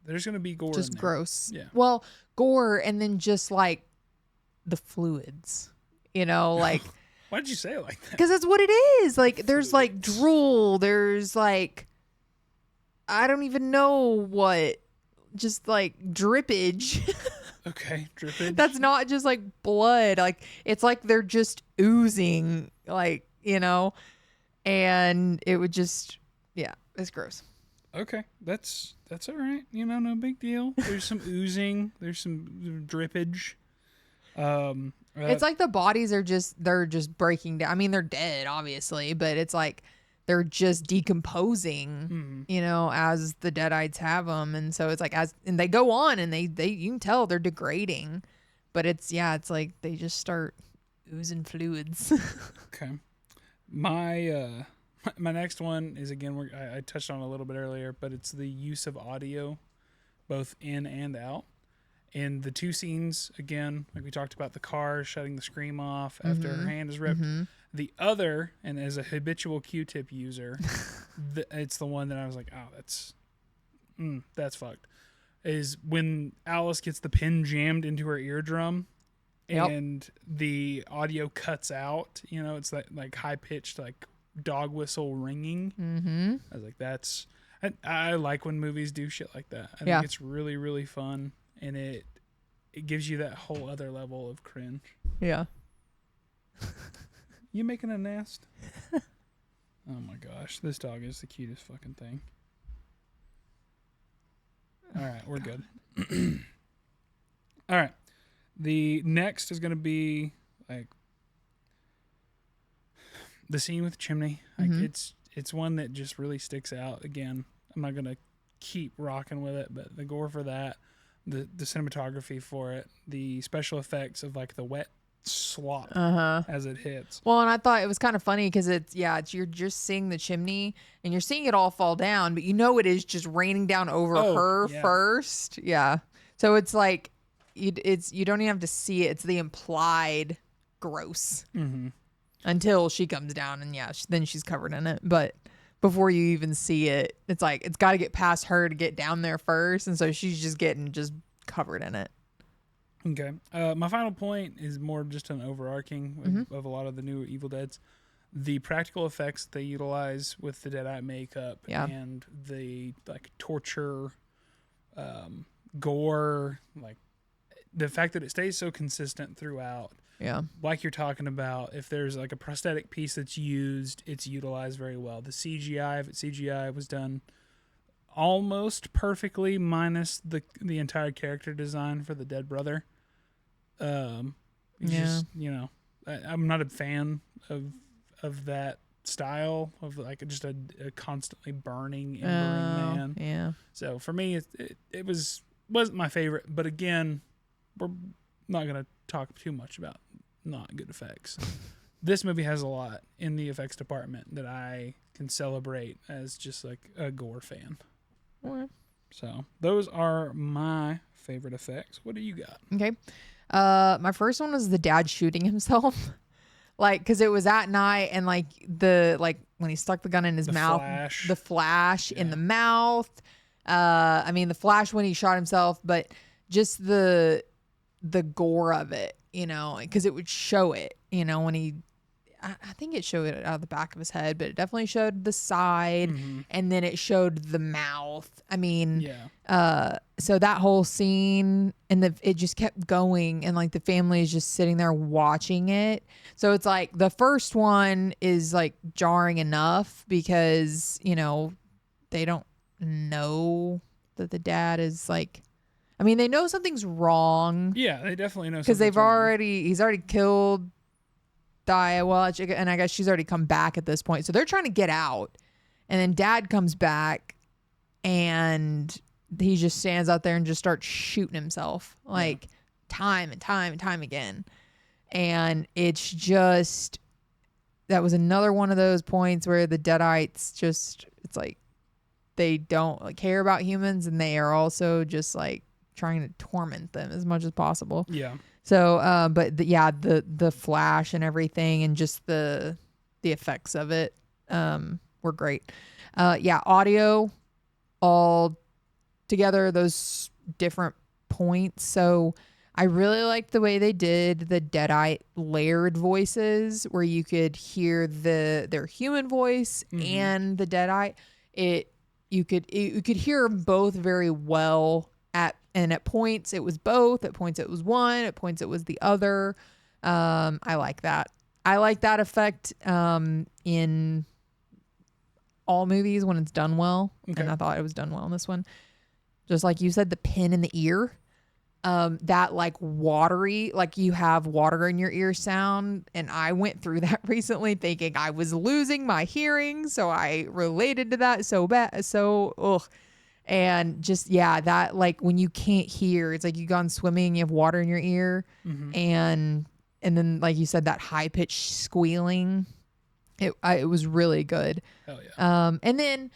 There's gonna be gore. Just in there. Gross. Yeah. Well, gore, and then just the fluids. Why did you say it like that? Because that's what it is. There's drool. There's I don't even know what. Just drippage. Okay, drippage. That's not just blood. It's they're just oozing. And it would just, it's gross. Okay, that's all right. No big deal. There's some oozing. There's some drippage. It's the bodies they're just breaking down. they're dead, obviously, but it's they're just decomposing, as the Deadites have them. And so it's and they go on, and they you can tell they're degrading, but it's they just start oozing fluids. Okay. My next one is, again, I touched on it a little bit earlier, but it's the use of audio, both in and out. In the two scenes, again, we talked about the car shutting the scream off after her hand is ripped. Mm-hmm. The other, and as a habitual Q-tip user, it's the one that I was like, oh, that's fucked, is when Alice gets the pin jammed into her eardrum. Yep. And the audio cuts out. It's high-pitched, dog whistle ringing. Mm-hmm. I was like, I like when movies do shit like that. I think it's really, really fun. And it gives you that whole other level of cringe. Yeah. You making a nest? Oh my gosh, this dog is the cutest fucking thing. All right, we're good. All right, the next is gonna be like the scene with the chimney. Like it's one that just really sticks out. Again, I'm not gonna keep rocking with it, but the gore for that, the cinematography for it, the special effects of like the wet slop as it hits. Well, and I thought it was kind of funny because you're just seeing the chimney and you're seeing it all fall down, but you know it is just raining down over her first. Yeah. So it's like you don't even have to see it. It's the implied gross until she comes down and then she's covered in it. But before you even see it, it's like it's got to get past her to get down there first, and so she's just getting covered in it. Okay. My final point is more just an overarching of a lot of the new Evil Deads. The practical effects they utilize with the Deadite makeup and the like torture, gore, like the fact that it stays so consistent throughout. Yeah. Like you're talking about, if there's like a prosthetic piece that's used, it's utilized very well. The CGI, if CGI was done almost perfectly minus the entire character design for the dead brother. Just, I'm not a fan of that style of like just a constantly burning, embering man. Yeah. So for me, it wasn't my favorite, but again, we're not going to talk too much about not good effects. This movie has a lot in the effects department that I can celebrate as just like a gore fan. Okay. So those are my favorite effects. What do you got? Okay. My first one was the dad shooting himself. Like, cause it was at night and like when he stuck the gun in his mouth, the flash in the mouth. I mean the flash when he shot himself, but just the gore of it, cause it would show it, when I think it showed it out of the back of his head, but it definitely showed the side and then it showed the mouth. I mean, so that whole scene and it just kept going and like the family is just sitting there watching it. So it's like the first one is like jarring enough because, they don't know that the dad is like, I mean, they know something's wrong. Yeah, they definitely know because he's already killed Dia, and I guess she's already come back at this point. So they're trying to get out. And then dad comes back and he just stands out there and just starts shooting himself like time and time and time again. And it's just, that was another one of those points where the Deadites just, it's like they don't like care about humans and they are also just like trying to torment them as much as possible. Yeah. So, but the flash and everything and just the effects of it, were great. Audio all together, those different points. So I really liked the way they did the Deadite layered voices where you could hear their human voice and the Deadite. You could hear them both very well at points it was both, at points it was one, at points it was the other. I like that. I like that effect in all movies when it's done well. Okay. And I thought it was done well in this one. Just like you said, the pin in the ear. That like watery, like you have water in your ear sound. And I went through that recently thinking I was losing my hearing. So I related to that so bad. So, ugh. And just, that like when you can't hear, it's like you've gone swimming, you have water in your ear. And then, like you said, that high pitched squealing, it was really good. Hell yeah. And then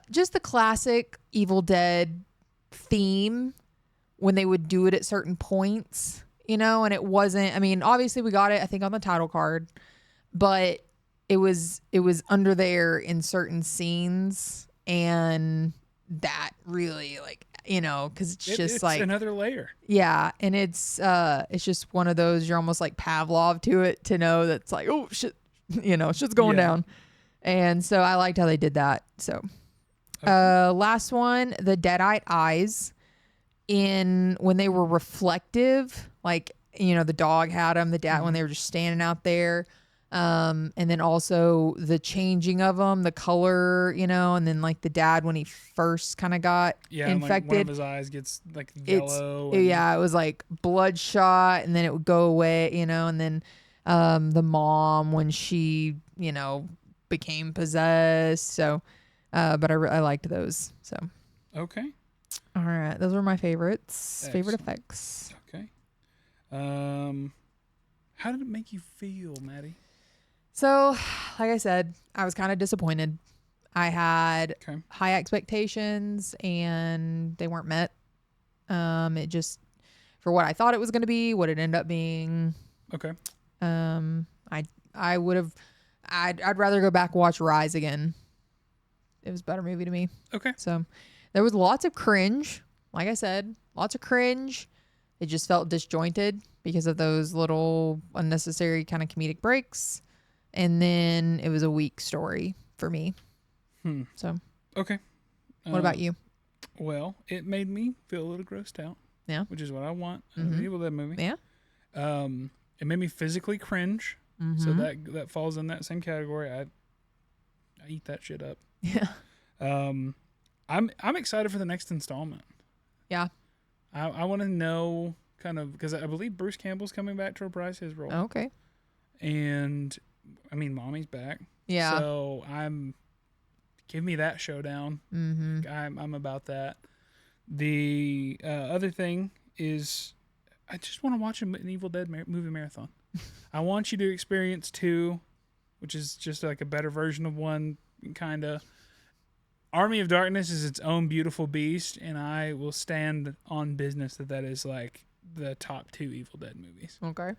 just the classic Evil Dead theme when they would do it at certain points, and it wasn't, I mean, obviously we got it, I think, on the title card, but it was under there in certain scenes, and that really like, because it's like another layer. Yeah. And it's just one of those, you're almost like Pavlov to it to know that's like, oh shit, shit's going down. And so I liked how they did that. So last one, the Deadite eyes. in when they were reflective, like, you know, the dog had them, the dad, when they were just standing out there. And then also the changing of them, the color, you know, and then like the dad when he first kind of got And like one of infected, his eyes gets like it's yellow. yeah, it was like bloodshot, and then it would go away, you know, and then the mom when she, you know, became possessed. So, but I liked those. So, Okay. all right, those were my favorites. Favorite Excellent. effects. Okay. How did it make you feel, Maddie? So, like I said, I was kind of disappointed. I had Okay. high expectations and they weren't met. It just, for what I thought it was going to be, what it ended up being. Okay. I would have, I'd rather go back and watch Rise again. It was a better movie to me. Okay. So there was lots of cringe. Like I said, lots of cringe. It just felt disjointed because of those little unnecessary kind of comedic breaks. And then it was a weak story for me. So, Okay. what about you? Well, it made me feel a little grossed out. Yeah. Which is what I want out of an Evil Dead movie. Yeah. It made me physically cringe. So that falls in that same category. I eat that shit up. Yeah. I'm excited for the next installment. Yeah. I want to know kind of, because I believe Bruce Campbell's coming back to reprise his role. Okay. And I mean, Mommy's back. Yeah. So give me that showdown. I'm about that. The other thing is, I just want to watch an Evil Dead movie marathon. I want you to experience 2, which is just like a better version of 1, kind of. Army of Darkness is its own beautiful beast, and I will stand on business that is like the top 2 Evil Dead movies. Okay.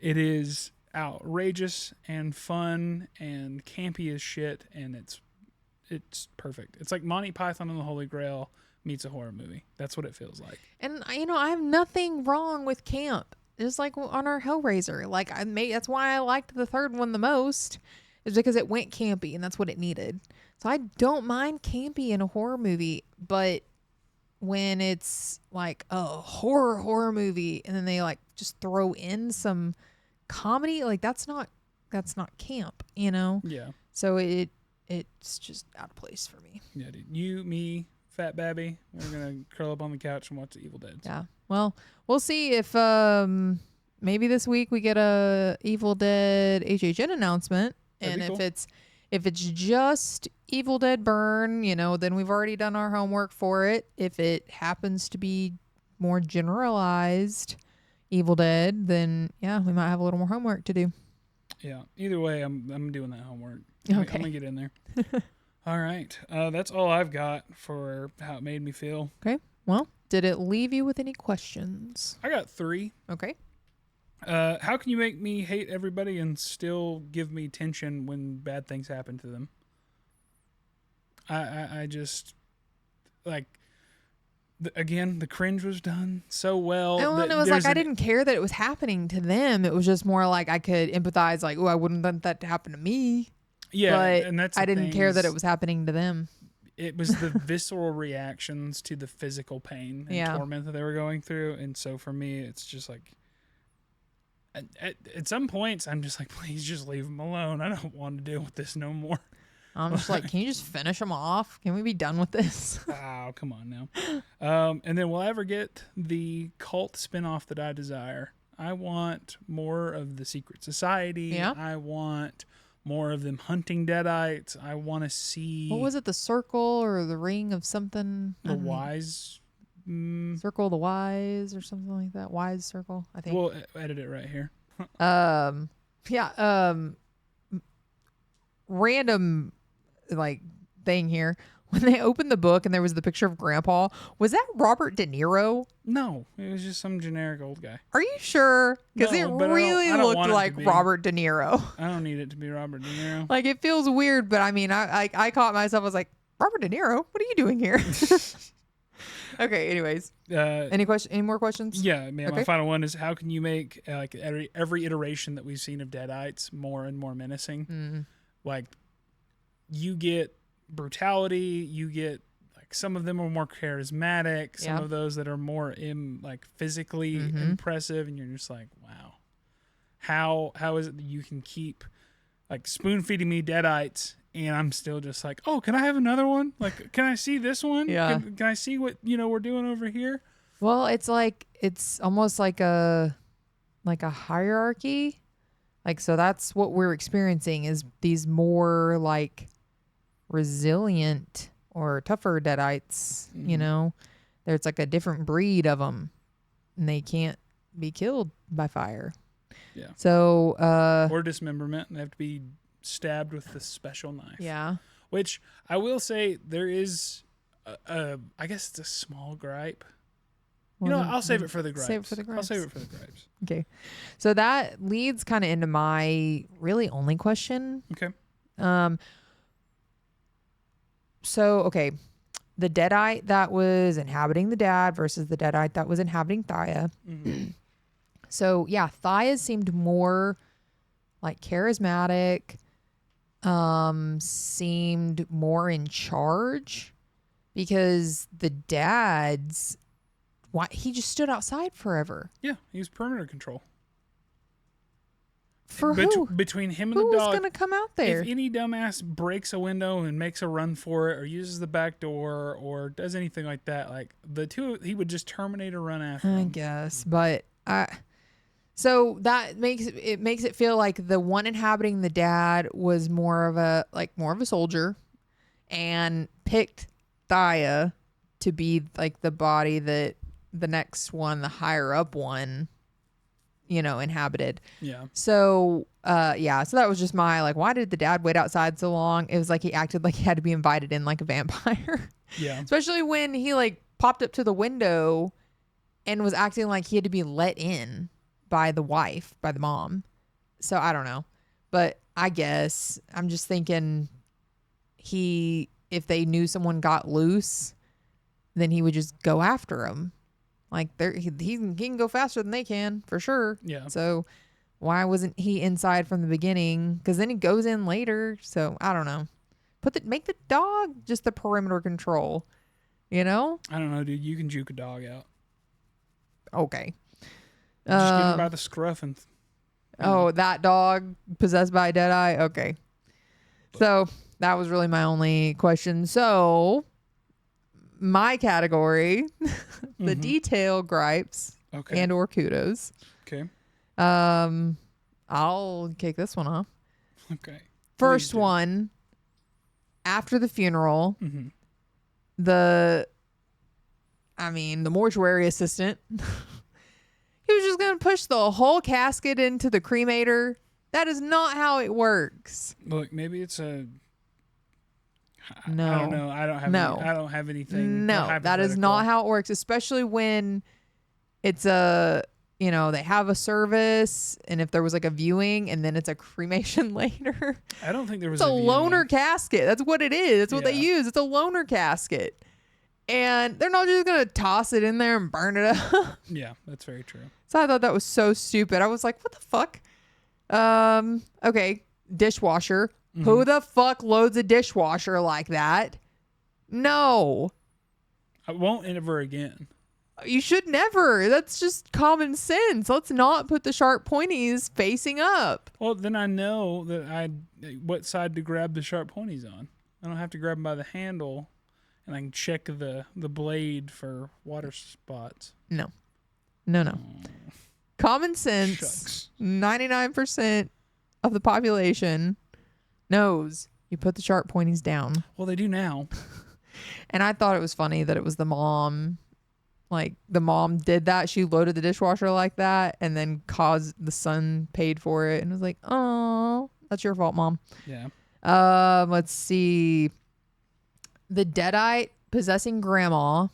It is outrageous and fun and campy as shit, and it's perfect. It's like Monty Python and the Holy Grail meets a horror movie. That's what it feels like. And you know, I have nothing wrong with camp. Just like on our Hellraiser, like that's why I liked the third one the most, is because it went campy and that's what it needed. So I don't mind campy in a horror movie, but when it's like a horror movie and then they like just throw in some comedy, like that's not camp, you know? Yeah. So it's just out of place for me. Yeah, dude. You, me, Fat Babby, we're gonna curl up on the couch and watch the Evil Dead. Yeah. Well, we'll see if maybe this week we get a Evil Dead HHN announcement, and That'd be cool. if it's just Evil Dead Burn, you know, then we've already done our homework for it. If it happens to be more generalized Evil Dead, then yeah, we might have a little more homework to do. Yeah. Either way, I'm doing that homework. Okay. I'm gonna get in there. All right. That's all I've got for how it made me feel. Okay. Well, did it leave you with any questions? I got 3. Okay. How can you make me hate everybody and still give me tension when bad things happen to them? I just, like, again, the cringe was done so well. And it was like I didn't care that it was happening to them. It was just more like I could empathize, like, oh, I wouldn't want that to happen to me. Yeah, but and that's I didn't care that it was happening to them. It was the visceral reactions to the physical pain and torment that they were going through. And so for me, it's just like, at some points, I'm just like, please just leave them alone. I don't want to deal with this no more. I'm just like, can you just finish them off? Can we be done with this? Oh, come on now. And then will I ever get the cult spinoff that I desire? I want more of the secret society. Yeah. I want more of them hunting Deadites. I want to see... What was it? The circle or the ring of something? The wise... Circle of the wise or something like that. Wise circle, I think. We'll edit it right here. Yeah. Random like thing here. When they opened the book and there was the picture of Grandpa, was that Robert De Niro? No, it was just some generic old guy. Are you sure? Because No, it but really I don't looked want it to like be. Robert De Niro. I don't need it to be Robert De Niro. Like, it feels weird, but I mean, I caught myself. I was like, Robert De Niro, what are you doing here? Okay. Anyways, any more questions? Yeah, man. Okay. My final one is: how can you make like every iteration that we've seen of Deadites more and more menacing? Like, you get brutality, you get like like some of them are more charismatic, some Yeah. of those that are more physically impressive, and you're just like, wow, how is it that you can keep like spoon feeding me Deadites, and I'm still just like, oh, can I have another one? Like, can I see this one? Yeah. Can I see what we're doing over here? Well, it's almost like a hierarchy. Like, so that's what we're experiencing is these more like resilient or tougher Deadites, you know. There's like a different breed of them and they can't be killed by fire. Yeah. So, or dismemberment, and they have to be stabbed with the special knife. yeah. Which I will say there is I guess it's a small gripe. Well, I'll save it for the gripes. Save it for the gripes. I'll save it for the gripes. Okay. So that leads kind of into my really only question. Okay. So, okay. The Deadite that was inhabiting the dad versus the Deadite that was inhabiting Thaya. Mm-hmm. So, yeah, Thaya seemed more like charismatic, seemed more in charge because the dad's, he just stood outside forever. Yeah, he was perimeter control. For who? Between him and Who the was dog. going to come out there? If any dumbass breaks a window and makes a run for it, or uses the back door, or does anything like that, like the two, he would just terminate a run after I him. guess, but so that makes it feel like the one inhabiting the dad was more of a soldier, and picked Thaya to be like the body that the next one, the higher up one, inhabited. Yeah. So, so that was just my, like, why did the dad wait outside so long? It was like he acted like he had to be invited in like a vampire. Yeah. Especially when he like popped up to the window and was acting like he had to be let in by the wife, by the mom. So I don't know. But I guess I'm just thinking if they knew someone got loose, then he would just go after him. Like he can go faster than they can for sure. Yeah. So why wasn't he inside from the beginning? Because then he goes in later. So I don't know. Make the dog just the perimeter control. I don't know, dude. You can juke a dog out. Okay. Just get him by the scruff and. That dog possessed by a Deadeye. Okay. So that was really my only question. So my category, the detail gripes and or kudos. Okay. I'll kick this one off. Okay. First one, after the funeral, the mortuary assistant, he was just going to push the whole casket into the cremator. That is not how it works. Look, maybe it's a. No. I don't know. I don't have anything. No, that is not how it works, especially when it's they have a service, and if there was like a viewing and then it's a cremation later. I don't think there was a loner casket. That's what it is. That's what they use. It's a loner casket. And they're not just going to toss it in there and burn it up. Yeah, that's very true. So I thought that was so stupid. I was like, what the fuck? Okay, dishwasher. Who the fuck loads a dishwasher like that? No. I won't ever again. You should never. That's just common sense. Let's not put the sharp pointies facing up. Well, then I know what side to grab the sharp pointies on. I don't have to grab them by the handle, and I can check the blade for water spots. No. Common sense. Shucks. 99% of the population knows you put the sharp pointies down. Well, they do now. And I thought it was funny that it was the mom. Like, the mom did that. She loaded the dishwasher like that and then caused the son paid for it. And I was like, oh, that's your fault, Mom. Yeah. Let's see. The Deadite possessing Grandma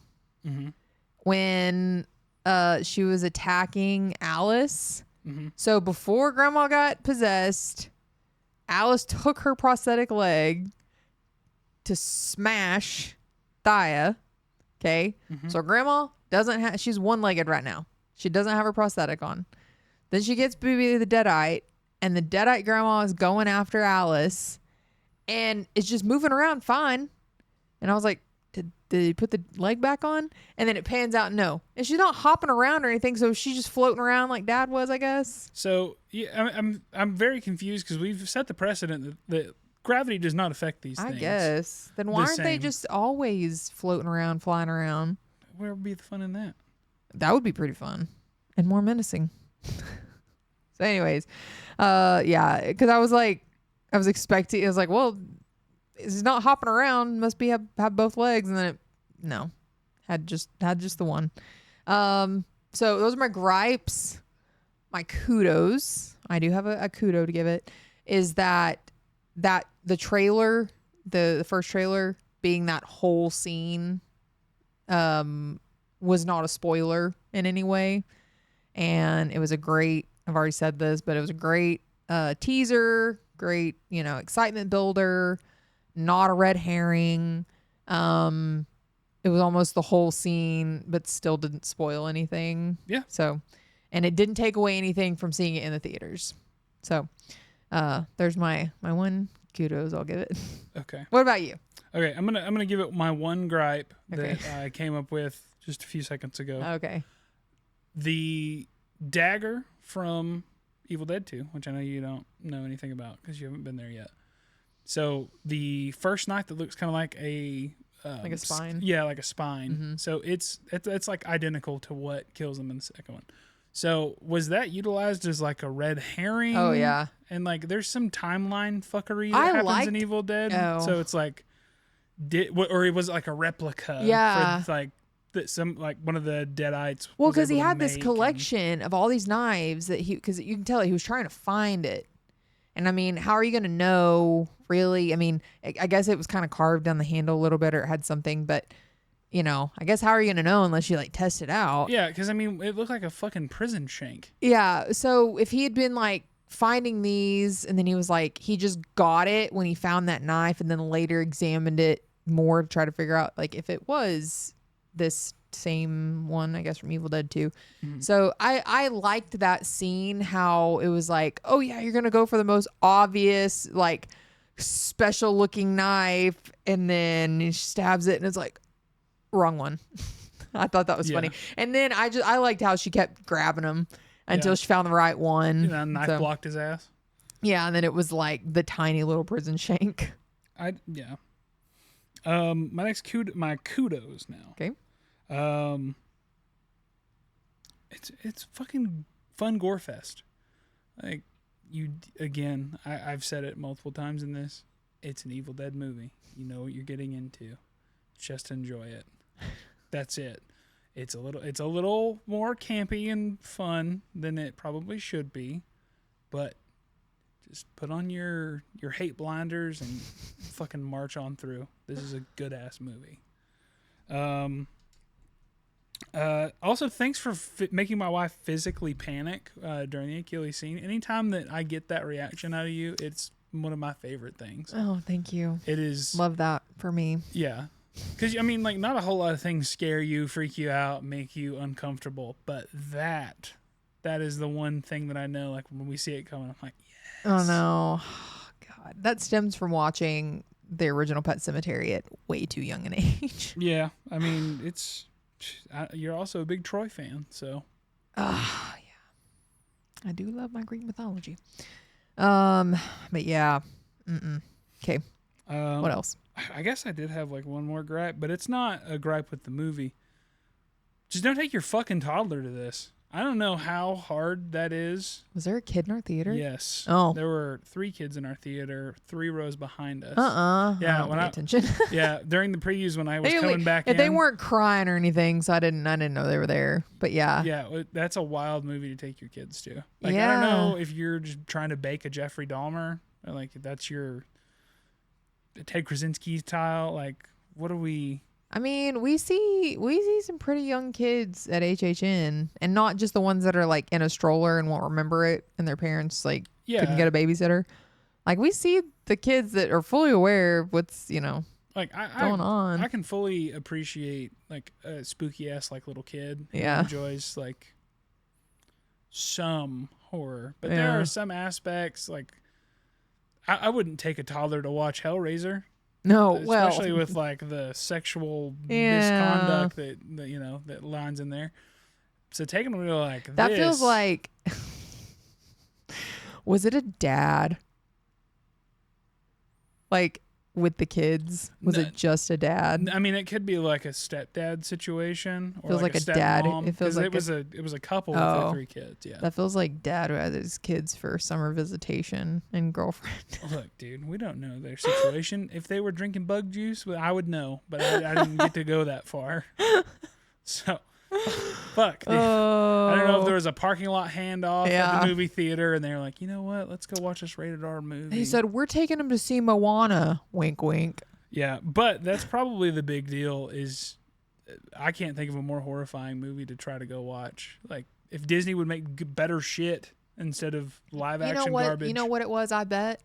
when she was attacking Alice. So before Grandma got possessed, Alice took her prosthetic leg to smash Thaya. Okay. So Grandma she's one-legged right now. She doesn't have her prosthetic on. Then she gets Booby the Deadite, and the Deadite Grandma is going after Alice, and it's just moving around fine. And I was like, did he put the leg back on? And then it pans out, no. And she's not hopping around or anything, so she's just floating around like Dad was, I guess. So yeah, I'm very confused because we've set the precedent that gravity does not affect these things. I guess. Then why aren't they just always floating around, flying around? Where would be the fun in that? That would be pretty fun and more menacing. So anyways, yeah, because I was expecting, it was like, well, it's not hopping around, must be have both legs, and then had just the one. So those are my gripes. My kudos, I do have a kudo to give it, is that the trailer, the first trailer being that whole scene, was not a spoiler in any way, and it was a great, I've already said this, but it was a great teaser, great, excitement builder, not a red herring. It was almost the whole scene, but still didn't spoil anything. Yeah. So, and it didn't take away anything from seeing it in the theaters. So, there's my one kudos. I'll give it. Okay. What about you? Okay, I'm gonna give it my one gripe Okay. that I came up with just a few seconds ago. Okay. The dagger from Evil Dead 2, which I know you don't know anything about because you haven't been there yet. So the first knife that looks kind of like a spine. Yeah, like a spine. Mm-hmm. So it's like identical to what kills them in the second one. So was that utilized as like a red herring? Oh yeah. And like there's some timeline fuckery that happens in Evil Dead. Oh. So it's like or it was like a replica. Yeah. For like some like one of the Deadites. Well, because he had this collection of all these knives that because you can tell he was trying to find it. And I mean, how are you going to know really? I mean, I guess it was kind of carved down the handle a little bit or it had something, but I guess how are you going to know unless you like test it out? Yeah. Because I mean, it looked like a fucking prison shank. Yeah. So if he had been like finding these and then he was like, he just got it when he found that knife and then later examined it more to try to figure out like if it was this same one, I guess, from Evil Dead 2. Mm-hmm. So I liked that scene, how it was like, oh yeah, you're gonna go for the most obvious like special looking knife, and then he stabs it and it's like wrong one. I thought that was funny. And then I liked how she kept grabbing him until she found the right one. Knife blocked his ass. Yeah, and then it was like the tiny little prison shank. My kudos now. Okay. It's fucking fun gore fest. Like I've said it multiple times in this. It's an Evil Dead movie. You know what you're getting into. Just enjoy it. That's it. It's a little more campy and fun than it probably should be, but just put on your hate blinders and fucking march on through. This is a good ass movie. Also, thanks for making my wife physically panic during the Achilles scene. Anytime that I get that reaction out of you, it's one of my favorite things. Oh, thank you. It is. Love that for me. Yeah. Because, I mean, like, not a whole lot of things scare you, freak you out, make you uncomfortable. But that is the one thing that I know, like, when we see it coming, I'm like, yes. Oh, no. God. That stems from watching the original Pet Sematary at way too young an age. Yeah. I mean, you're also a big Troy fan, so. Yeah. I do love my Greek mythology. But yeah. Okay. What else? I guess I did have like one more gripe, but it's not a gripe with the movie. Just don't take your fucking toddler to this. I don't know how hard that is. Was there a kid in our theater? Yes. Oh. There were 3 kids in our theater, 3 rows behind us. Yeah. When attention. Yeah. During the previews when I was coming back in. They weren't crying or anything, so I didn't know they were there. But yeah. Yeah. That's a wild movie to take your kids to. Like, yeah. I don't know if you're just trying to bake a Jeffrey Dahmer, or like that's your Ted Krasinski style. Like, what are we? I mean, we see some pretty young kids at HHN, and not just the ones that are like in a stroller and won't remember it, and their parents like couldn't get a babysitter. Like, we see the kids that are fully aware of what's like going on. I can fully appreciate like a spooky ass like little kid who Yeah. enjoys like some horror, but there are some aspects like I wouldn't take a toddler to watch Hellraiser. No, especially well, with like the sexual yeah. misconduct that you know that lines in there. So taking a like That this, feels like, was it a dad? Like with the kids? Was it just a dad? I mean, it could be like a stepdad situation or Feels like like a a dad. stepmom It feels because like it was a couple with their 3 kids. Yeah. that feels like dad who had his kids for summer visitation and girlfriend. Look, dude, we don't know their situation. If they were drinking bug juice, well, I would know, but I didn't get to go that far. So, fuck. Dude. I don't know if there was a parking lot handoff at the movie theater, and they were like, you know what? Let's go watch this rated R movie. He said, "We're taking him to see Moana." Wink, wink. Yeah, but that's probably the big deal. Is I can't think of a more horrifying movie to try to go watch. Like if Disney would make better shit instead of live action garbage. You know what it was? I bet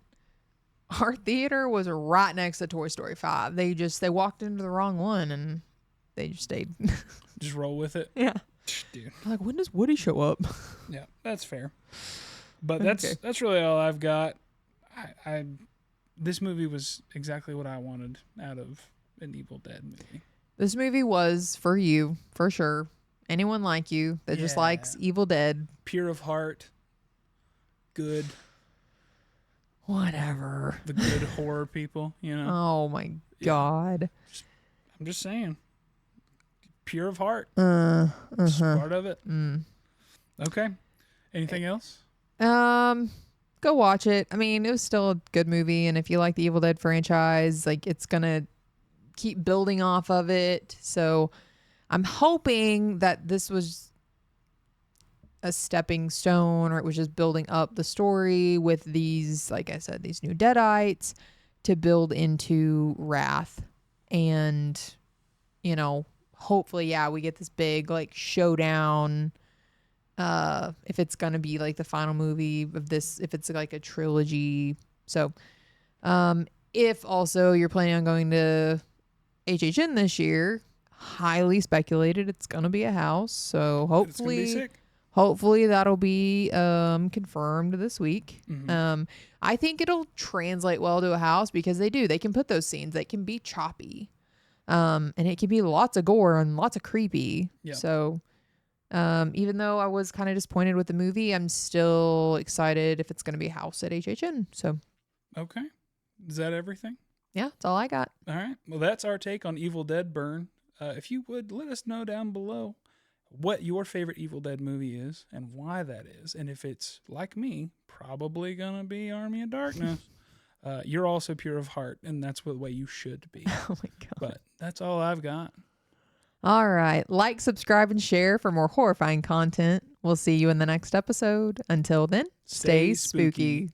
our theater was right next to Toy Story 5. They walked into the wrong one and they just stayed. Just roll with it. Yeah. Dude. Like, when does Woody show up? Yeah, that's fair. But that's really all I've got. I this movie was exactly what I wanted out of an Evil Dead movie. This movie was for you, for sure. Anyone like you that just likes Evil Dead. Pure of heart. Good. Whatever. The good horror people, you know. Oh my God. I'm just saying. Pure of heart. Just part of it. Okay. Anything else? Go watch it. I mean, it was still a good movie, and if you like the Evil Dead franchise, like it's gonna keep building off of it. So I'm hoping that this was a stepping stone, or it was just building up the story with these, like I said, these new Deadites to build into Wrath. And, you know, hopefully, we get this big like showdown. If it's gonna be like the final movie of this, if it's like a trilogy. So if also you're planning on going to HHN this year, highly speculated it's gonna be a house. So hopefully that'll be confirmed this week. I think it'll translate well to a house because they can put those scenes. They can be choppy. And it can be lots of gore and lots of creepy. Yeah. So even though I was kind of disappointed with the movie, I'm still excited if it's going to be a house at HHN. So, okay. Is that everything? Yeah, that's all I got. All right. Well, that's our take on Evil Dead Burn. If you would, let us know down below what your favorite Evil Dead movie is and why that is. And if it's like me, probably going to be Army of Darkness. You're also pure of heart, and that's the way you should be. Oh, my God. But that's all I've got. All right. Like, subscribe, and share for more horrifying content. We'll see you in the next episode. Until then, stay spooky.